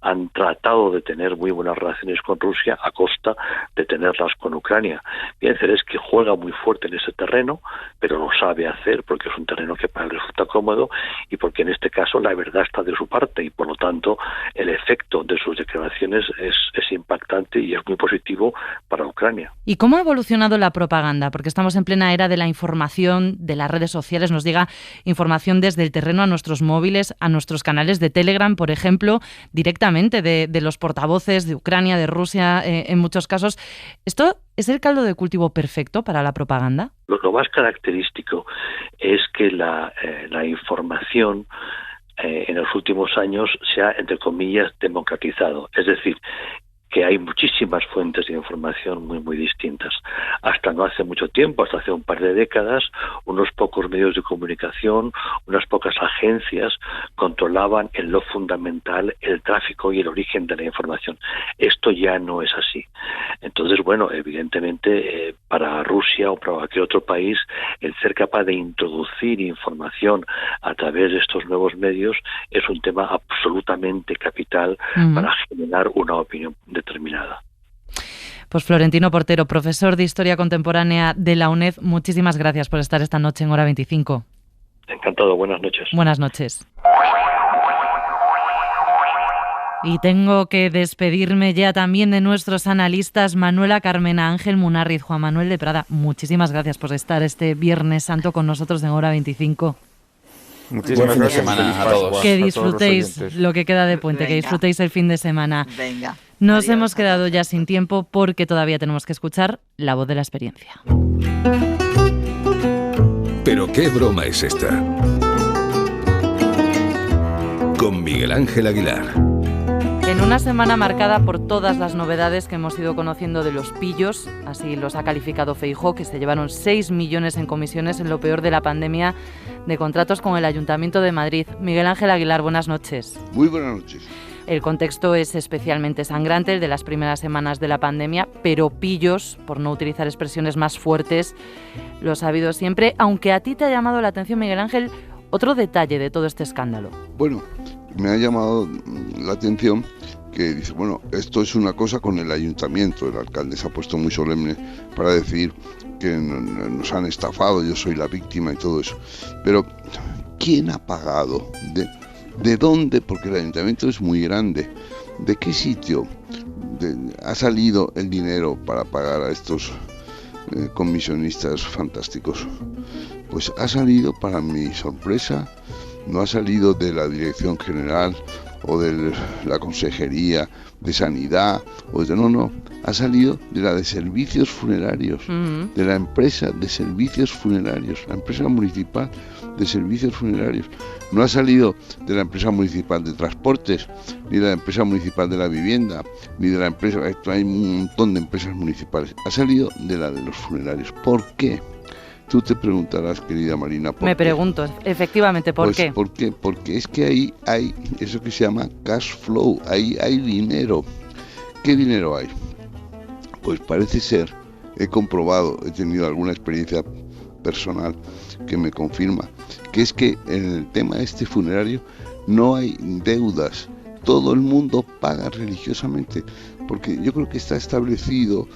han tratado de tener muy buenas relaciones con Rusia a costa de tenerlas con Ucrania. Bien, Zelensky juega muy fuerte en ese terreno, pero lo sabe hacer porque es un terreno que para él resulta cómodo y porque en este caso la verdad está de su parte y por lo tanto el efecto de sus declaraciones es impactante y es muy positivo para Ucrania. ¿Y cómo ha evolucionado la propaganda? Porque estamos en plena era de la información, de las redes sociales, nos llega información desde el terreno a nuestros móviles, a nuestros canales de Telegram, por ejemplo, directamente de los portavoces de Ucrania, de Rusia, en muchos casos. ¿Esto es el caldo de cultivo perfecto para la propaganda? Lo más característico es que la información en los últimos años se ha, entre comillas, democratizado. Es decir, que hay muchísimas fuentes de información muy distintas. Hasta no hace mucho tiempo, hasta hace un par de décadas, unos pocos medios de comunicación, unas pocas agencias controlaban en lo fundamental el tráfico y el origen de la información. Esto ya no es así. Entonces, bueno, evidentemente para Rusia o para cualquier otro país, el ser capaz de introducir información a través de estos nuevos medios es un tema absolutamente capital para generar una opinión determinada. Pues Florentino Portero, profesor de Historia Contemporánea de la UNED, muchísimas gracias por estar esta noche en Hora 25. Encantado, buenas noches. Buenas noches. Y tengo que despedirme ya también de nuestros analistas Manuela Carmena, Ángel Munarriz, Juan Manuel de Prada. Muchísimas gracias por estar este Viernes Santo con nosotros en Hora 25. Muchísimas gracias a todos. Que disfrutéis lo que queda de puente, que disfrutéis el fin de semana. Venga. Nos hemos quedado ya sin tiempo porque todavía tenemos que escuchar La Voz de la Experiencia. ¿Pero qué broma es esta? Con Miguel Ángel Aguilar. En una semana marcada por todas las novedades que hemos ido conociendo de los pillos, así los ha calificado Feijóo, que se llevaron 6 millones en comisiones en lo peor de la pandemia de contratos con el Ayuntamiento de Madrid. Miguel Ángel Aguilar, buenas noches. Muy buenas noches. El contexto es especialmente sangrante, el de las primeras semanas de la pandemia, pero pillos, por no utilizar expresiones más fuertes, los ha habido siempre, aunque a ti te ha llamado la atención, Miguel Ángel, otro detalle de todo este escándalo. Bueno, me ha llamado la atención que dice, bueno, esto es una cosa con el ayuntamiento, el alcalde se ha puesto muy solemne para decir que nos han estafado, yo soy la víctima y todo eso. Pero, ¿quién ha pagado? ¿De dónde? Porque el ayuntamiento es muy grande. ¿De qué sitio ha salido el dinero para pagar a estos comisionistas fantásticos? Pues ha salido, para mi sorpresa, no ha salido de la Dirección General o de la Consejería de Sanidad, no, ha salido de la de Servicios Funerarios, de la empresa de Servicios Funerarios, la empresa municipal de Servicios Funerarios. No ha salido de la empresa municipal de Transportes, ni de la empresa municipal de la Vivienda, ni de la empresa, hay un montón de empresas municipales, ha salido de la de los funerarios. ¿Por qué? Tú te preguntarás, querida Marina, ¿por qué? Me pregunto, efectivamente, ¿por qué? ¿Por qué? Porque es que ahí hay eso que se llama cash flow, ahí hay dinero. ¿Qué dinero hay? Pues parece ser, he comprobado, he tenido alguna experiencia personal que me confirma, que es que en el tema este funerario no hay deudas, todo el mundo paga religiosamente, porque yo creo que está establecido,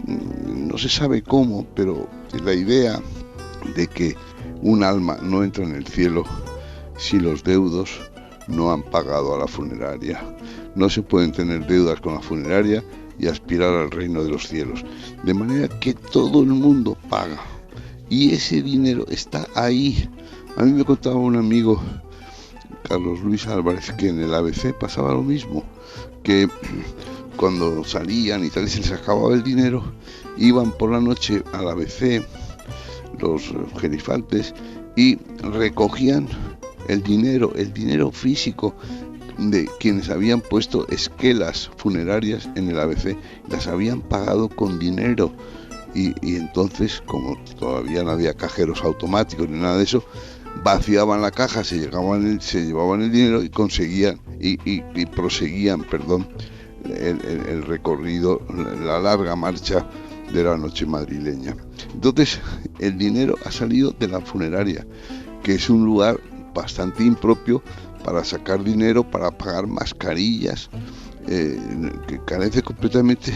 no se sabe cómo, pero la idea de que un alma no entra en el cielo si los deudos no han pagado a la funeraria. No se pueden tener deudas con la funeraria y aspirar al reino de los cielos. De manera que todo el mundo paga. Y ese dinero está ahí. A mí me contaba un amigo, Carlos Luis Álvarez, que en el ABC pasaba lo mismo, que cuando salían y tal y se les acababa el dinero, iban por la noche al ABC los gerifantes y recogían el dinero físico de quienes habían puesto esquelas funerarias en el ABC, las habían pagado con dinero y entonces, como todavía no había cajeros automáticos ni nada de eso, vaciaban la caja, se llevaban el dinero y conseguían y proseguían, el recorrido, la larga marcha de la noche madrileña. Entonces, el dinero ha salido de la funeraria, que es un lugar bastante impropio para sacar dinero, para pagar mascarillas, que carece completamente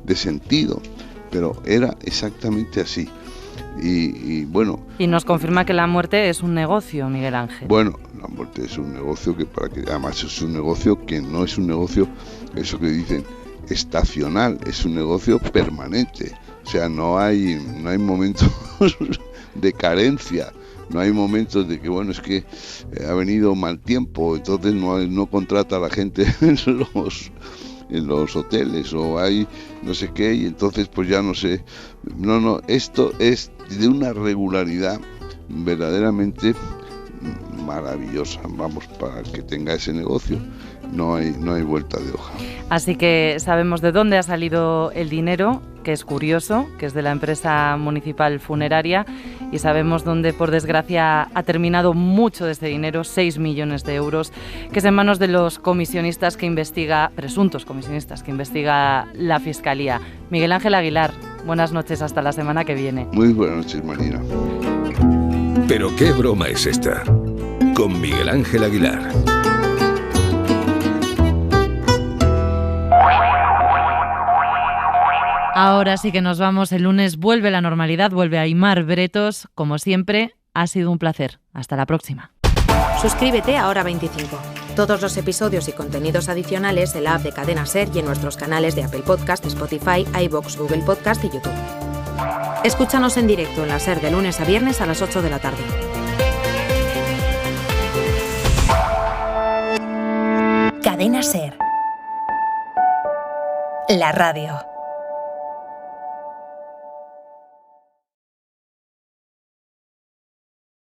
de sentido, pero era exactamente así. Y bueno... Y nos confirma que la muerte es un negocio, Miguel Ángel. Bueno, la muerte es un negocio además es un negocio que no es un negocio, eso que dicen, estacional, es un negocio permanente. O sea, no hay momentos de carencia, no hay momentos de que, bueno, es que ha venido mal tiempo, entonces no contrata a la gente en los hoteles, o hay no sé qué, y entonces pues ya no sé. No, esto es de una regularidad verdaderamente maravillosa, vamos, para que tenga ese negocio. No hay vuelta de hoja. Así que sabemos de dónde ha salido el dinero, que es curioso, que es de la empresa municipal funeraria, y sabemos dónde, por desgracia, ha terminado mucho de este dinero, 6 millones de euros, que es en manos de los comisionistas que presuntos comisionistas que investiga la Fiscalía. Miguel Ángel Aguilar, buenas noches, hasta la semana que viene. Muy buenas noches, Marina. ¿Pero qué broma es esta? Con Miguel Ángel Aguilar. Ahora sí que nos vamos. El lunes vuelve la normalidad, vuelve Aimar Bretos. Como siempre, ha sido un placer. Hasta la próxima. Suscríbete a Hora 25. Todos los episodios y contenidos adicionales en la app de Cadena SER y en nuestros canales de Apple Podcast, Spotify, iVoox, Google Podcast y YouTube. Escúchanos en directo en la SER de lunes a viernes a las 8 de la tarde. Cadena SER. La radio.